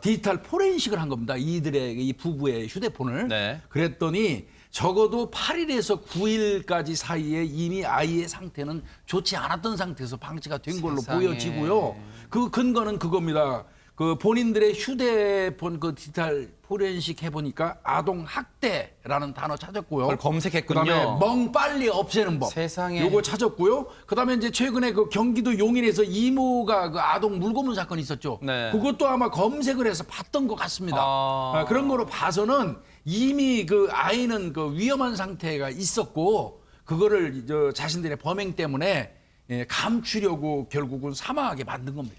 디지털 포렌식을 한 겁니다. 이들의 이 부부의 휴대폰을. 네. 그랬더니 적어도 8일에서 9일까지 사이에 이미 아이의 상태는 좋지 않았던 상태에서 방치가 된 걸로 세상에. 보여지고요. 그 근거는 그겁니다. 그 본인들의 휴대폰 그 디지털 포렌식 해보니까 아동 학대라는 단어 찾았고요. 그걸 검색했군요. 그다음에 멍 빨리 없애는 법. 세상에. 요거 찾았고요. 그다음에 이제 최근에 그 경기도 용인에서 이모가 그 아동 물고문 사건이 있었죠. 네. 그것도 아마 검색을 해서 봤던 것 같습니다. 그런 거로 봐서는 이미 그 아이는 그 위험한 상태가 있었고 그거를 자신들의 범행 때문에 감추려고 결국은 사망하게 만든 겁니다.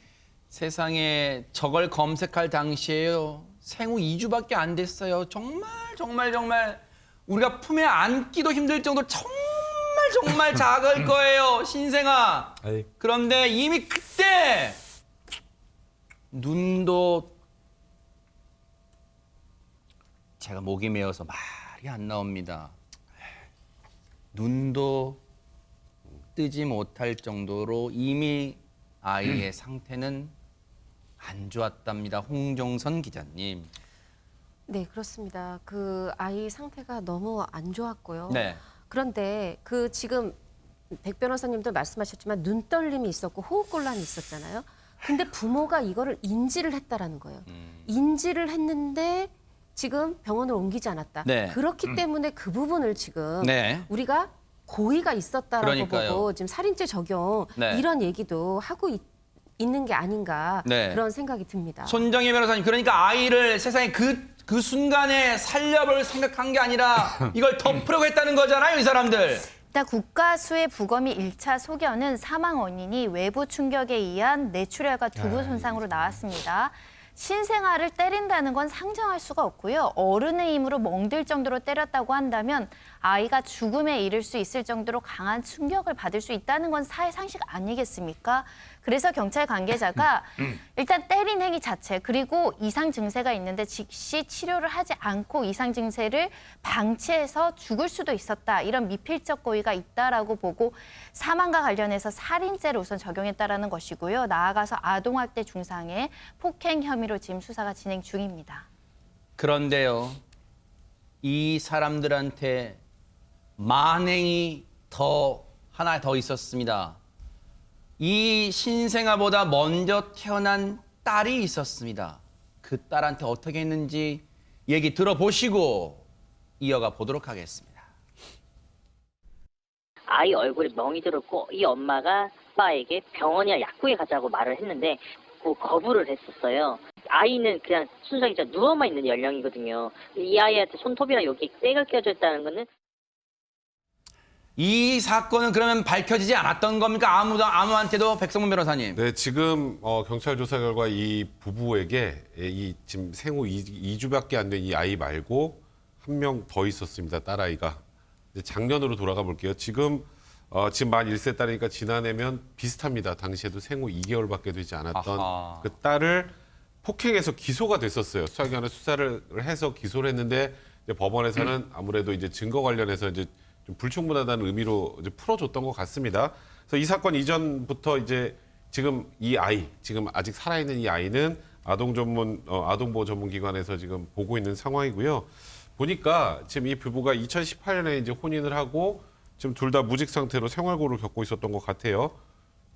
세상에 저걸 검색할 당시에요. 생후 2주밖에 안 됐어요. 정말 우리가 품에 안기도 힘들 정도로 정말 작을 거예요. 신생아. 에이. 그런데 이미 그때 눈도 제가 목이 메어서 말이 안 나옵니다. 눈도 뜨지 못할 정도로 이미 아이의 상태는 안 좋았답니다. 홍종선 기자님. 네, 그렇습니다. 그 아이 상태가 너무 안 좋았고요. 네. 그런데 그 지금 백 변호사님도 말씀하셨지만 눈떨림이 있었고 호흡곤란이 있었잖아요. 근데 부모가 이거를 인지를 했다라는 거예요. 인지를 했는데 지금 병원을 옮기지 않았다. 네. 그렇기 때문에 그 부분을 지금 네. 우리가 고의가 있었다라고 그러니까요. 보고 지금 살인죄 적용 네. 이런 얘기도 하고 있는 게 아닌가 네. 그런 생각이 듭니다. 손정혜 변호사님, 그러니까 아이를 세상에 그 순간에 살려볼 생각한 게 아니라 이걸 덮으려고 했다는 거잖아요, 이 사람들. 일단 국가수의 부검이 1차 소견은 사망 원인이 외부 충격에 의한 뇌출혈과 두부 손상으로 나왔습니다. 신생아를 때린다는 건 상정할 수가 없고요. 어른의 힘으로 멍들 정도로 때렸다고 한다면 아이가 죽음에 이를 수 있을 정도로 강한 충격을 받을 수 있다는 건 사회 상식 아니겠습니까? 그래서 경찰 관계자가 일단 때린 행위 자체 그리고 이상 증세가 있는데 즉시 치료를 하지 않고 이상 증세를 방치해서 죽을 수도 있었다. 이런 미필적 고의가 있다라고 보고 사망과 관련해서 살인죄를 우선 적용했다라는 것이고요. 나아가서 아동학대 중상의 폭행 혐의로 지금 수사가 진행 중입니다. 그런데요, 이 사람들한테 만행이 하나 더 있었습니다. 이 신생아보다 먼저 태어난 딸이 있었습니다. 그 딸한테 어떻게 했는지 얘기 들어보시고 이어가 보도록 하겠습니다. 아이 얼굴에 멍이 들었고 이 엄마가 아빠에게 병원이나 약국에 가자고 말을 했는데 거부를 했었어요. 아이는 그냥 순수하게 누워만 있는 연령이거든요. 이 아이한테 손톱이나 여기 떼가 껴져 있다는 거는 이 사건은 그러면 밝혀지지 않았던 겁니까? 아무한테도 백성문 변호사님. 네, 지금 경찰 조사 결과 이 부부에게 이 지금 생후 2주밖에 안 된 이 아이 말고 한 명 더 있었습니다. 딸아이가. 이제 작년으로 돌아가 볼게요. 지금 만 1세 딸이니까 지난해면 비슷합니다. 당시에도 생후 2개월밖에 되지 않았던 아하. 그 딸을 폭행해서 기소가 됐었어요. 수사기관에 수사를 해서 기소를 했는데 이제 법원에서는 아무래도 이제 증거 관련해서 이제 좀 불충분하다는 의미로 이제 풀어줬던 것 같습니다. 그래서 이 사건 이전부터 이제 지금 이 아이, 지금 아직 살아있는 이 아이는 아동보호 전문기관에서 지금 보고 있는 상황이고요. 보니까 지금 이 부부가 2018년에 이제 혼인을 하고 지금 둘 다 무직 상태로 생활고를 겪고 있었던 것 같아요.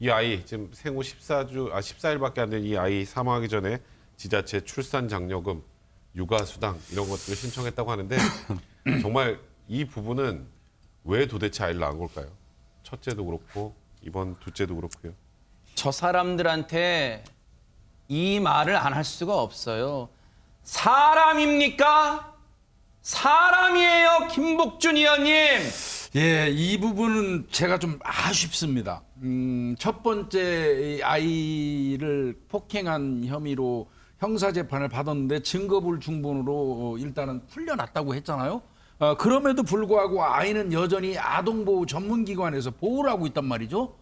이 아이 지금 생후 14일밖에 안 된 이 아이 사망하기 전에 지자체 출산 장려금, 육아수당 이런 것들을 신청했다고 하는데 정말 이 부부는 왜 도대체 아이를 낳은 걸까요? 첫째도 그렇고 이번 둘째도 그렇고요. 저 사람들한테 이 말을 안 할 수가 없어요. 사람입니까? 사람이에요, 김복준 의원님. 예, 이 부분은 제가 좀 아쉽습니다. 첫 번째 이 아이를 폭행한 혐의로 형사재판을 받았는데 증거불충분으로 일단은 풀려났다고 했잖아요. 그럼에도 불구하고 아이는 여전히 아동보호 전문기관에서 보호를 하고 있단 말이죠.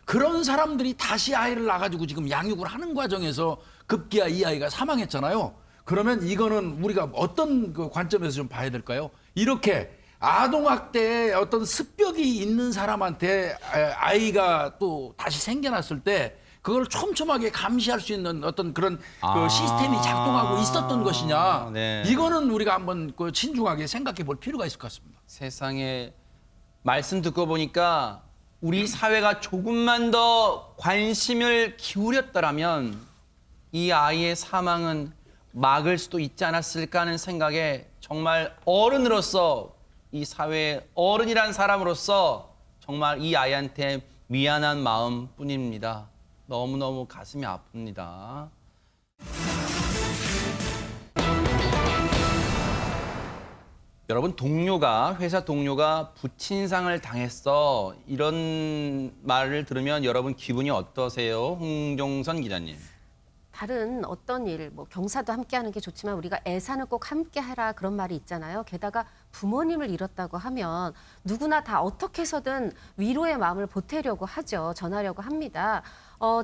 그런 사람들이 다시 아이를 낳아가지고 지금 양육을 하는 과정에서 급기야 이 아이가 사망했잖아요. 그러면 이거는 우리가 어떤 그 관점에서 좀 봐야 될까요? 이렇게 아동학대에 어떤 습벽이 있는 사람한테 아이가 또 다시 생겨났을 때 그걸 촘촘하게 감시할 수 있는 어떤 그런 그 시스템이 작동하고 있었던 것이냐. 네. 이거는 우리가 한번 그 신중하게 생각해 볼 필요가 있을 것 같습니다. 세상에 말씀 듣고 보니까 우리 사회가 조금만 더 관심을 기울였더라면 이 아이의 사망은 막을 수도 있지 않았을까 하는 생각에 정말 어른으로서 이 사회의 어른이란 사람으로서 정말 이 아이한테 미안한 마음뿐입니다. 너무너무 가슴이 아픕니다. 여러분, 회사 동료가 부친상을 당했어. 이런 말을 들으면 여러분 기분이 어떠세요? 홍종선 기자님. 다른 어떤 일, 경사도 함께 하는 게 좋지만 우리가 애사는 꼭 함께 해라 그런 말이 있잖아요. 게다가 부모님을 잃었다고 하면 누구나 다 어떻게 해서든 위로의 마음을 보태려고 하죠. 전하려고 합니다.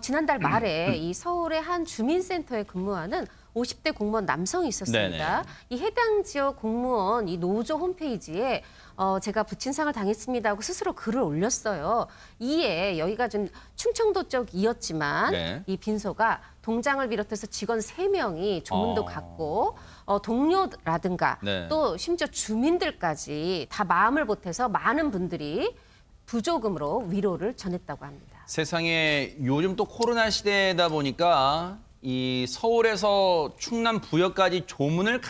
지난달 말에 이 서울의 한 주민센터에 근무하는 50대 공무원 남성이 있었습니다. 네네. 이 해당 지역 공무원 이 노조 홈페이지에 제가 부친상을 당했습니다 하고 스스로 글을 올렸어요. 이에 여기가 좀 충청도 쪽이었지만 네. 이 빈소가 동장을 비롯해서 직원 3명이 조문도 갔고 동료라든가 네. 또 심지어 주민들까지 다 마음을 보태서 많은 분들이 부조금으로 위로를 전했다고 합니다. 세상에 요즘 또 코로나 시대다 보니까 이 서울에서 충남 부여까지 조문을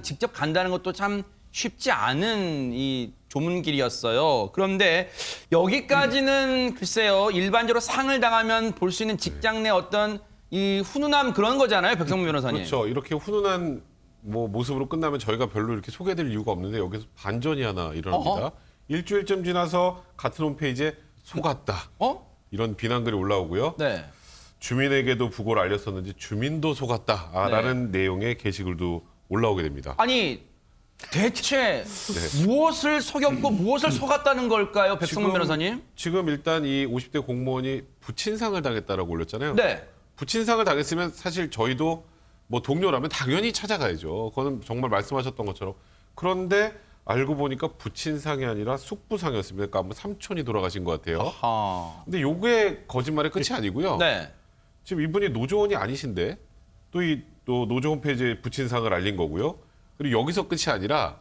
직접 간다는 것도 참 쉽지 않은 이 조문길이었어요. 그런데 여기까지는 글쎄요, 일반적으로 상을 당하면 볼 수 있는 직장 내 어떤 이 훈훈함 그런 거잖아요, 백성문 변호사님. 그렇죠. 이렇게 훈훈한 모습으로 끝나면 저희가 별로 이렇게 소개해드릴 이유가 없는데 여기서 반전이 하나 일어납니다. 일주일쯤 지나서 같은 홈페이지에 속았다. 이런 비난글이 올라오고요. 네. 주민에게도 부고를 알렸었는지 주민도 속았다라는 내용의 게시글도 올라오게 됩니다. 아니 대체 무엇을 속였고 무엇을 속았다는 걸까요, 백성문 변호사님? 지금 일단 이 50대 공무원이 부친상을 당했다라고 올렸잖아요. 네. 부친상을 당했으면 사실 저희도 뭐 동료라면 당연히 찾아가야죠. 그거는 정말 말씀하셨던 것처럼. 그런데 알고 보니까 부친상이 아니라 숙부상이었습니다. 그러니까 아마 삼촌이 돌아가신 것 같아요. 아하. 근데 요게 거짓말의 끝이 아니고요. 네. 지금 이분이 노조원이 아니신데 또 노조 홈페이지에 부친상을 알린 거고요. 그리고 여기서 끝이 아니라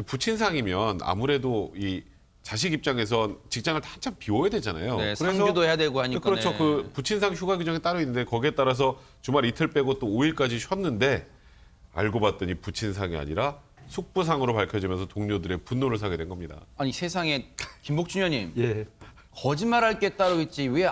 부친상이면 아무래도 이 자식 입장에선 직장을 한참 비워야 되잖아요. 네, 상주도 해야 되고 하니까. 그렇죠. 네. 그 부친상 휴가 규정이 따로 있는데 거기에 따라서 주말 이틀 빼고 또 5일까지 쉬었는데 알고 봤더니 부친상이 아니라 숙부상으로 밝혀지면서 동료들의 분노를 사게 된 겁니다. 아니 세상에 김복준 의원님 예. 거짓말할 게 따로 있지 왜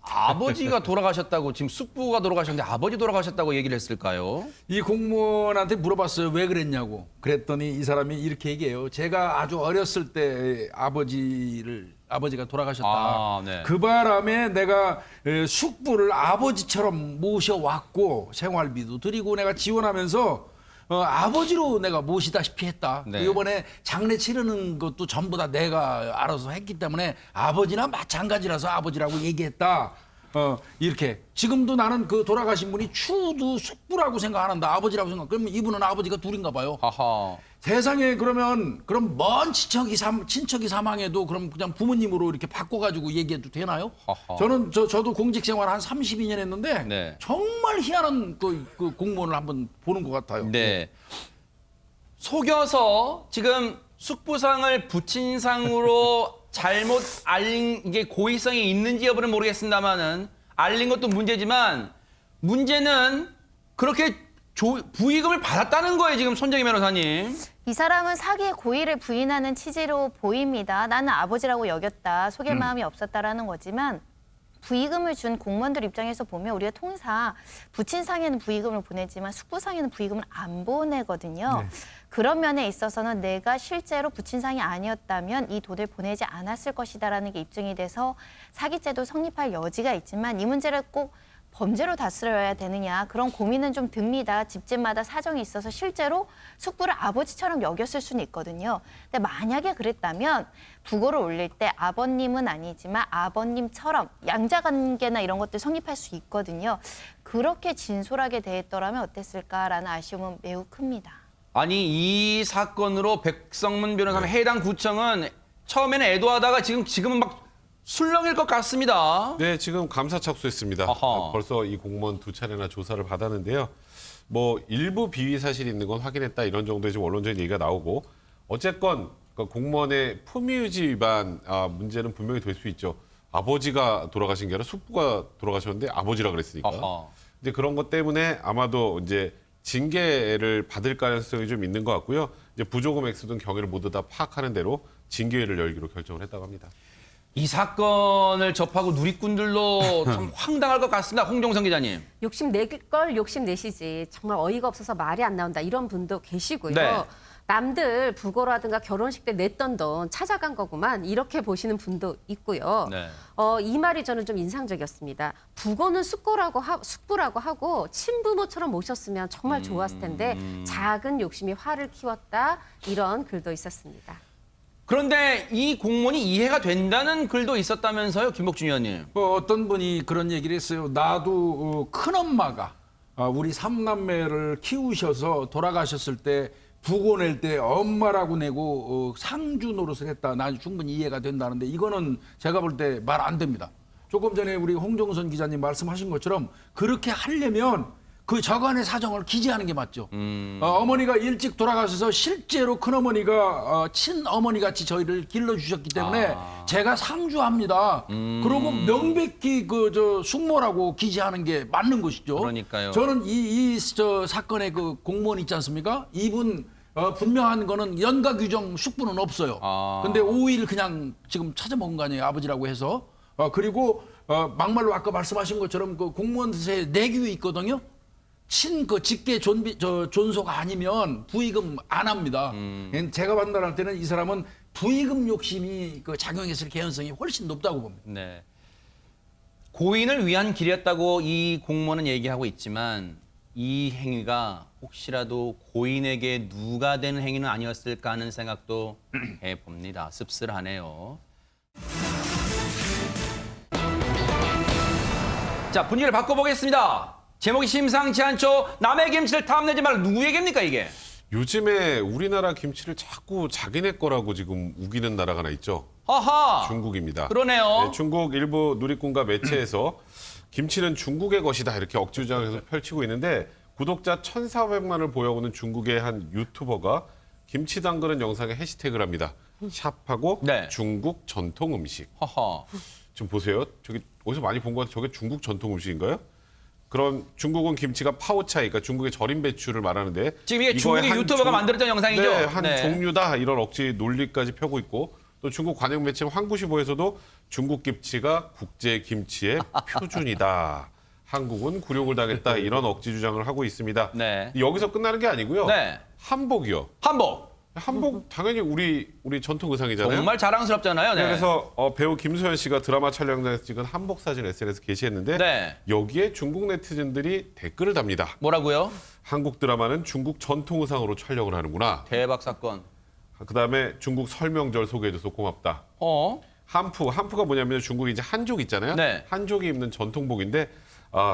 아버지가 돌아가셨다고 지금 숙부가 돌아가셨는데 아버지 돌아가셨다고 얘기를 했을까요? 이 공무원한테 물어봤어요. 왜 그랬냐고. 그랬더니 이 사람이 이렇게 얘기해요. 제가 아주 어렸을 때 아버지가 돌아가셨다. 아, 네. 그 바람에 내가 숙부를 아버지처럼 모셔왔고 생활비도 드리고 내가 지원하면서 아버지로 내가 모시다시피 했다. 네. 이번에 장례 치르는 것도 전부 다 내가 알아서 했기 때문에 아버지나 마찬가지라서 아버지라고 얘기했다. 이렇게 지금도 나는 그 돌아가신 분이 추도 숙부라고 생각하는데 아버지라고 생각. 그러면 이분은 아버지가 둘인가 봐요. 하하. 세상에 그럼 먼 친척이 사망해도 그럼 그냥 부모님으로 이렇게 바꿔가지고 얘기해도 되나요? 하하. 저도 공직 생활 한 32년 했는데 네. 정말 희한한 그 공무원을 한번 보는 것 같아요. 네. 속여서 지금 숙부상을 부친상으로 잘못 알린 게 고의성이 있는지 여부는 모르겠습니다만은 알린 것도 문제지만 문제는 그렇게 부의금을 받았다는 거예요, 지금 손정희 변호사님. 이 사람은 사기의 고의를 부인하는 취지로 보입니다. 나는 아버지라고 여겼다. 속일 마음이 없었다라는 거지만 부의금을 준 공무원들 입장에서 보면 우리가 통상 부친상에는 부의금을 보내지만 숙부상에는 부의금을 안 보내거든요. 네. 그런 면에 있어서는 내가 실제로 부친상이 아니었다면 이 돈을 보내지 않았을 것이다라는 게 입증이 돼서 사기죄도 성립할 여지가 있지만 이 문제를 꼭 범죄로 다스려야 되느냐 그런 고민은 좀 듭니다. 집집마다 사정이 있어서 실제로 숙부를 아버지처럼 여겼을 수는 있거든요. 근데 만약에 그랬다면 부고를 올릴 때 아버님은 아니지만 아버님처럼 양자관계나 이런 것들 성립할 수 있거든요. 그렇게 진솔하게 대했더라면 어땠을까라는 아쉬움은 매우 큽니다. 아니 이 사건으로 백성문 변호사님 해당 구청은 처음에는 애도하다가 지금은 막 술렁일 것 같습니다. 네, 지금 감사 착수했습니다. 벌써 이 공무원 2차례나 조사를 받았는데요. 뭐 일부 비위 사실이 있는 건 확인했다 이런 정도의 지금 언론적인 얘기가 나오고 어쨌건 그 공무원의 품위유지 위반 문제는 분명히 될 수 있죠. 아버지가 돌아가신 게 아니라 숙부가 돌아가셨는데 아버지라 그랬으니까. 근데 그런 것 때문에 아마도 이제 징계를 받을 가능성이 좀 있는 것 같고요. 이제 부조금 액수 등 경위를 모두 다 파악하는 대로 징계위를 열기로 결정을 했다고 합니다. 이 사건을 접하고 누리꾼들도 참 황당할 것 같습니다. 홍종성 기자님. 욕심낼 걸 욕심내시지. 정말 어이가 없어서 말이 안 나온다. 이런 분도 계시고요. 네. 남들 부고라든가 결혼식 때 냈던 돈 찾아간 거구만. 이렇게 보시는 분도 있고요. 네. 이 말이 저는 좀 인상적이었습니다. 부고는 숙부라고 하고 친부모처럼 모셨으면 정말 좋았을 텐데 작은 욕심이 화를 키웠다. 이런 글도 있었습니다. 그런데 이 공무원이 이해가 된다는 글도 있었다면서요, 김복준 의원님. 어떤 분이 그런 얘기를 했어요. 나도 큰엄마가 우리 3남매를 키우셔서 돌아가셨을 때 부고 낼 때 엄마라고 내고 상주 노릇을 했다. 난 충분히 이해가 된다는데 이거는 제가 볼 때 말 안 됩니다. 조금 전에 우리 홍종선 기자님 말씀하신 것처럼 그렇게 하려면 그 저간의 사정을 기재하는 게 맞죠. 어머니가 일찍 돌아가셔서 실제로 큰어머니가 친어머니 같이 저희를 길러주셨기 때문에 제가 상주합니다. 그러고 명백히 숙모라고 기재하는 게 맞는 것이죠. 그러니까요. 저는 이 사건의 그 공무원 있지 않습니까? 이분 분명한 거는 연가 규정 숙부는 없어요. 근데 5일 그냥 지금 찾아먹은 거 아니에요. 아버지라고 해서. 그리고 막말로 아까 말씀하신 것처럼 그 공무원세 내규에 있거든요. 직계 존소가 아니면 부의금 안 합니다. 제가 판단할 때는 이 사람은 부의금 욕심이 작용했을 개연성이 훨씬 높다고 봅니다. 네. 고인을 위한 길이었다고 이 공무원은 얘기하고 있지만 이 행위가 혹시라도 고인에게 누가 되는 행위는 아니었을까 하는 생각도 해봅니다. 씁쓸하네요. 자, 분위기를 바꿔보겠습니다. 제목이 심상치 않죠? 남의 김치를 탐내지 말라. 누구 얘기입니까 이게? 요즘에 우리나라 김치를 자꾸 자기네 거라고 지금 우기는 나라가 하나 있죠. 하하. 중국입니다. 그러네요. 네, 중국 일부 누리꾼과 매체에서 김치는 중국의 것이다 이렇게 억지 주장을 계속 펼치고 있는데 구독자 1,400만을 보여오는 중국의 한 유튜버가 김치 담그는 영상에 해시태그를 합니다. 샵하고 네. 중국 전통 음식. 하하. 지금 보세요. 저기 어디서 많이 본 것 같아요. 저게 중국 전통 음식인가요? 그럼 중국은 김치가 파오차이, 그러니까 중국의 절임 배추를 말하는데 지금 이게 이거의 중국의 한 유튜버가 만들었던 영상이죠? 네, 한 네. 종류다 이런 억지 논리까지 펴고 있고 또 중국 관영 매체 황구시보에서도 중국 김치가 국제 김치의 표준이다. 한국은 굴욕을 당했다 이런 억지 주장을 하고 있습니다. 네. 여기서 끝나는 게 아니고요. 네. 한복이요. 한복 당연히 우리 전통 의상이잖아요. 정말 자랑스럽잖아요. 네. 그래서 배우 김소연 씨가 드라마 촬영장에서 찍은 한복 사진 SNS에 게시했는데 네. 여기에 중국 네티즌들이 댓글을 답니다. 뭐라고요? 한국 드라마는 중국 전통 의상으로 촬영을 하는구나. 대박 사건. 그다음에 중국 설명절 소개해줘서 고맙다. 한푸가 뭐냐면 중국에 이제 한족 있잖아요. 네. 한족이 입는 전통복인데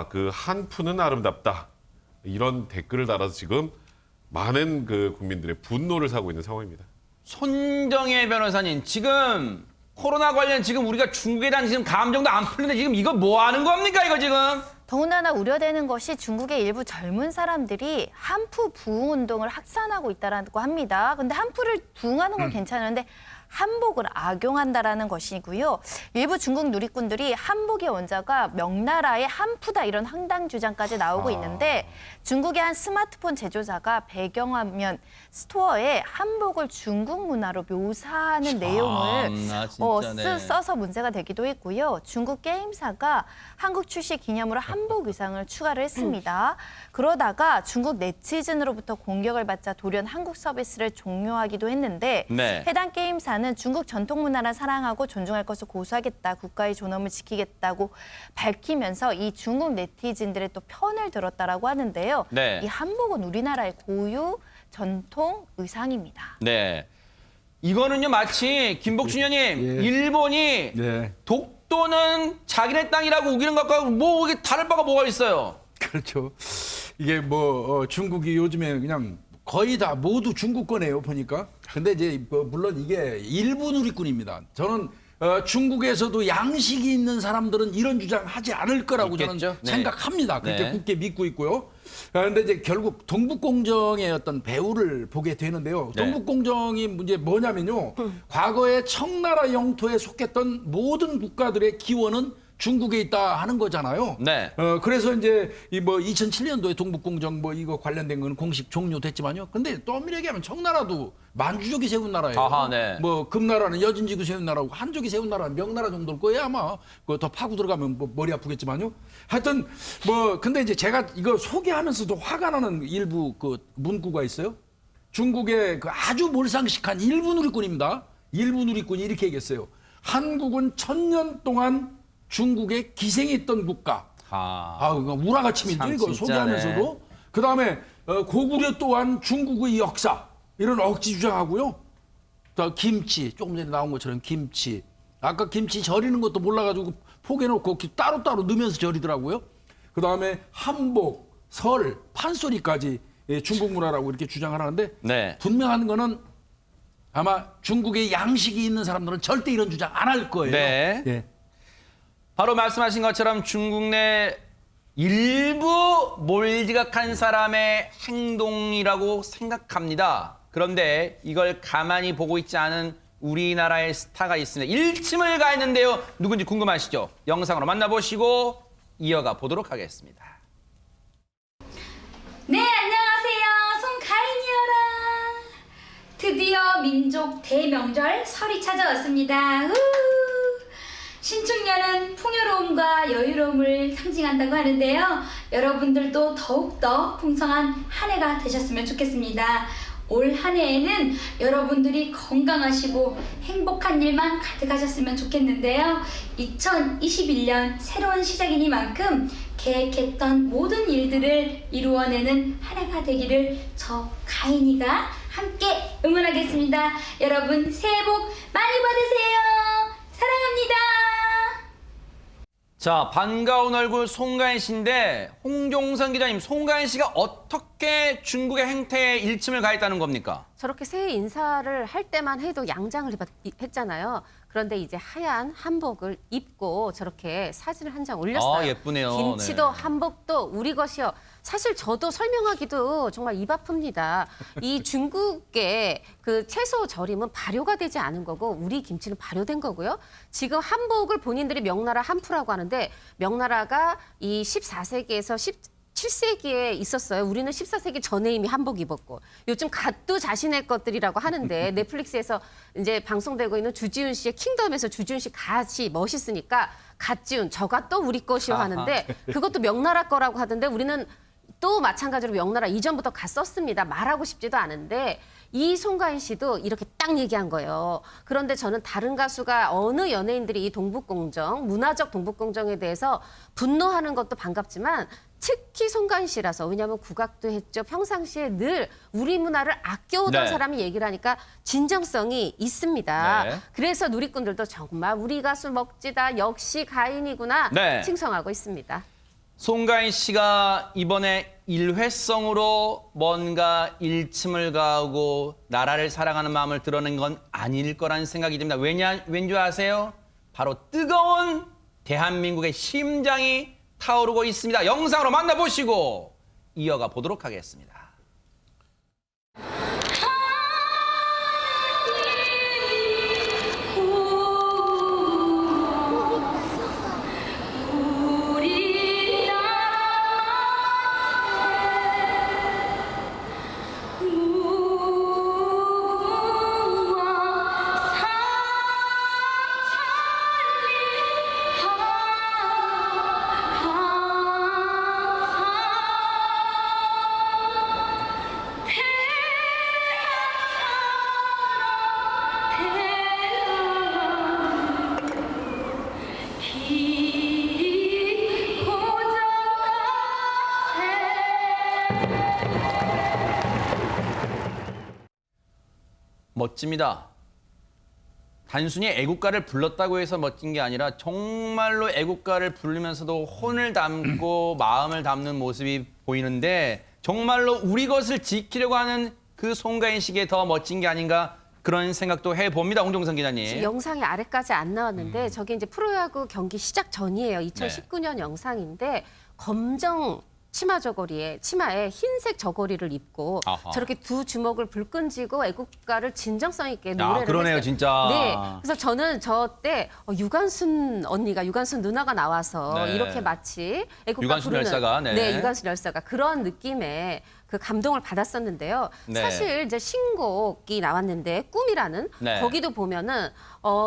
그 한푸는 아름답다. 이런 댓글을 달아서 지금 많은 그 국민들의 분노를 사고 있는 상황입니다. 손정혜 변호사님, 지금 코로나 관련 지금 우리가 중국에 대한 지금 감정도 안 풀리는데 지금 이거 뭐 하는 겁니까 이거 지금? 더군다나 우려되는 것이 중국의 일부 젊은 사람들이 한푸 부흥 운동을 확산하고 있다고 합니다. 근데 한푸를 부흥하는 건 괜찮은데 한복을 악용한다라는 것이고요. 일부 중국 누리꾼들이 한복의 원자가 명나라의 한푸다 이런 황당 주장까지 나오고 있는데 중국의 한 스마트폰 제조사가 배경화면 스토어에 한복을 중국 문화로 묘사하는 내용을 써서 문제가 되기도 했고요. 중국 게임사가 한국 출시 기념으로 한복 의상을 추가를 했습니다. 그러다가 중국 네티즌으로부터 공격을 받자 돌연 한국 서비스를 종료하기도 했는데 네. 해당 게임사는 중국 전통 문화를 사랑하고 존중할 것을 고수하겠다, 국가의 존엄을 지키겠다고 밝히면서 이 중국 네티즌들의 또 편을 들었다라고 하는데요. 네. 이 한복은 우리나라의 고유 전통 의상입니다. 네. 이거는요 마치 김복준 의원님 일본이 독도는 자기네 땅이라고 우기는 것과 뭐 이게 다를 바가 뭐가 있어요? 그렇죠. 이게 중국이 요즘에 그냥 거의 다 모두 중국 거네요 보니까. 근데 이제 물론 이게 일부 누리꾼입니다. 저는 중국에서도 양식이 있는 사람들은 이런 주장 하지 않을 거라고 있겠죠? 저는 네. 생각합니다. 그렇게 네. 굳게 믿고 있고요. 그런데 이제 결국 동북공정의 어떤 배후를 보게 되는데요. 네. 동북공정이 이제 뭐냐면요. 과거에 청나라 영토에 속했던 모든 국가들의 기원은 중국에 있다 하는 거잖아요. 네. 그래서 이제 이 2007년도에 동북공정 이거 관련된 건 공식 종료됐지만요. 근데 또 엄밀하게 하면 청나라도 만주족이 세운 나라예요. 아하, 네. 금나라는 여진지구 세운 나라고 한족이 세운 나라는 명나라 정도일 거예요 아마. 더 파고 들어가면 머리 아프겠지만요. 하여튼 근데 이제 제가 이거 소개하면서도 화가 나는 일부 그 문구가 있어요. 중국의 그 아주 몰상식한 일부 누리꾼입니다. 일부 누리꾼이 이렇게 얘기했어요. 한국은 1000년 동안 중국에 기생했던 국가. 그러니까 우라가침이죠. 이거 소개하면서도. 그다음에 고구려 또한 중국의 역사. 이런 억지 주장하고요. 또 김치. 조금 전에 나온 것처럼 김치. 아까 김치 절이는 것도 몰라가지고 포개놓고 따로따로 넣으면서 절이더라고요. 그다음에 한복, 설, 판소리까지 중국 문화라고 이렇게 주장을 하는데 네. 분명한 거는 아마 중국에 양식이 있는 사람들은 절대 이런 주장 안 할 거예요. 네. 예. 바로 말씀하신 것처럼 중국 내 일부 몰지각한 사람의 행동이라고 생각합니다. 그런데 이걸 가만히 보고 있지 않은 우리나라의 스타가 있습니다. 일침을 가했는데요. 누군지 궁금하시죠? 영상으로 만나보시고 이어가 보도록 하겠습니다. 네, 안녕하세요. 송가인이어라. 드디어 민족 대명절 설이 찾아왔습니다. 신축년은 풍요로움과 여유로움을 상징한다고 하는데요. 여러분들도 더욱더 풍성한 한 해가 되셨으면 좋겠습니다. 올 한 해에는 여러분들이 건강하시고 행복한 일만 가득하셨으면 좋겠는데요. 2021년 새로운 시작이니만큼 계획했던 모든 일들을 이루어내는 한 해가 되기를 저 가인이가 함께 응원하겠습니다. 여러분 새해 복 많이 받으세요. 사랑합니다. 자, 반가운 얼굴 송가인 씨인데 홍종선 기자님, 송가인 씨가 어떻게 중국의 행태에 일침을 가했다는 겁니까? 저렇게 새해 인사를 할 때만 해도 양장을 했잖아요. 그런데 이제 하얀 한복을 입고 저렇게 사진을 한 장 올렸어요. 아, 예쁘네요. 김치도 네. 한복도 우리 것이요. 사실 저도 설명하기도 정말 입 아픕니다. 이 중국의 그 채소 절임은 발효가 되지 않은 거고 우리 김치는 발효된 거고요. 지금 한복을 본인들이 명나라 한푸라고 하는데 명나라가 이 14세기에서 17세기에 있었어요. 우리는 14세기 전에 이미 한복 입었고 요즘 갓도 자신의 것들이라고 하는데 넷플릭스에서 이제 방송되고 있는 주지훈 씨의 킹덤에서 주지훈 씨 갓이 멋있으니까 갓지훈 저가 또 우리 것이요 하는데 그것도 명나라 거라고 하던데 우리는 또 마찬가지로 명나라 이전부터 갓 썼습니다. 말하고 싶지도 않은데 이 송가인 씨도 이렇게 딱 얘기한 거예요. 그런데 저는 다른 가수가 어느 연예인들이 이 동북공정, 문화적 동북공정에 대해서 분노하는 것도 반갑지만 특히 송가인 씨라서 왜냐하면 국악도 했죠. 평상시에 늘 우리 문화를 아껴오던 네. 사람이 얘기를 하니까 진정성이 있습니다. 네. 그래서 누리꾼들도 정말 우리 가수 멋지다. 역시 가인이구나. 네. 칭송하고 있습니다. 송가인 씨가 이번에 일회성으로 뭔가 일침을 가하고 나라를 사랑하는 마음을 드러낸 건 아닐 거라는 생각이 듭니다. 왠지 아세요? 바로 뜨거운 대한민국의 심장이 타오르고 있습니다. 영상으로 만나보시고 이어가 보도록 하겠습니다. 멋집니다. 단순히 애국가를 불렀다고 해서 멋진 게 아니라 정말로 애국가를 부르면서도 혼을 담고 마음을 담는 모습이 보이는데 정말로 우리 것을 지키려고 하는 그 송가인 씨가 더 멋진 게 아닌가 그런 생각도 해봅니다. 홍종선 기자님. 지금 영상이 아래까지 안 나왔는데 저게 이제 프로야구 경기 시작 전이에요. 2019년 영상인데 검정 치마에 흰색 저고리를 입고 아하. 저렇게 두 주먹을 불끈 쥐고 애국가를 진정성 있게 노래를 그러네요, 했어요. 진짜. 네, 그래서 저는 저 때 유관순 누나가 나와서 네. 이렇게 마치 애국가 유관순 부르는 열사가, 네. 유관순 열사가 그런 느낌의 그 감동을 받았었는데요. 네. 사실 이제 신곡이 나왔는데 꿈이라는 네. 거기도 보면은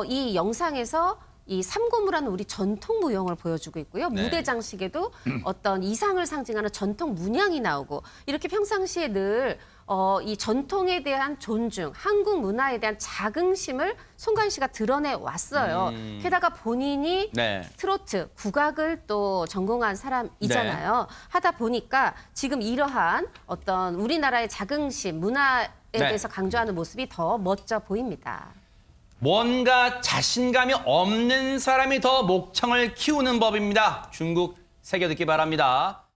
이 영상에서 이 삼고무라는 우리 전통 무용을 보여주고 있고요. 네. 무대 장식에도 어떤 이상을 상징하는 전통 문양이 나오고 이렇게 평상시에 늘 이 전통에 대한 존중, 한국 문화에 대한 자긍심을 송가인 씨가 드러내 왔어요. 게다가 본인이 네. 트로트, 국악을 또 전공한 사람이잖아요. 네. 하다 보니까 지금 이러한 어떤 우리나라의 자긍심, 문화에 네. 대해서 강조하는 모습이 더 멋져 보입니다. 뭔가 자신감이 없는 사람이 더 목청을 키우는 법입니다. 중국 새겨듣기 바랍니다.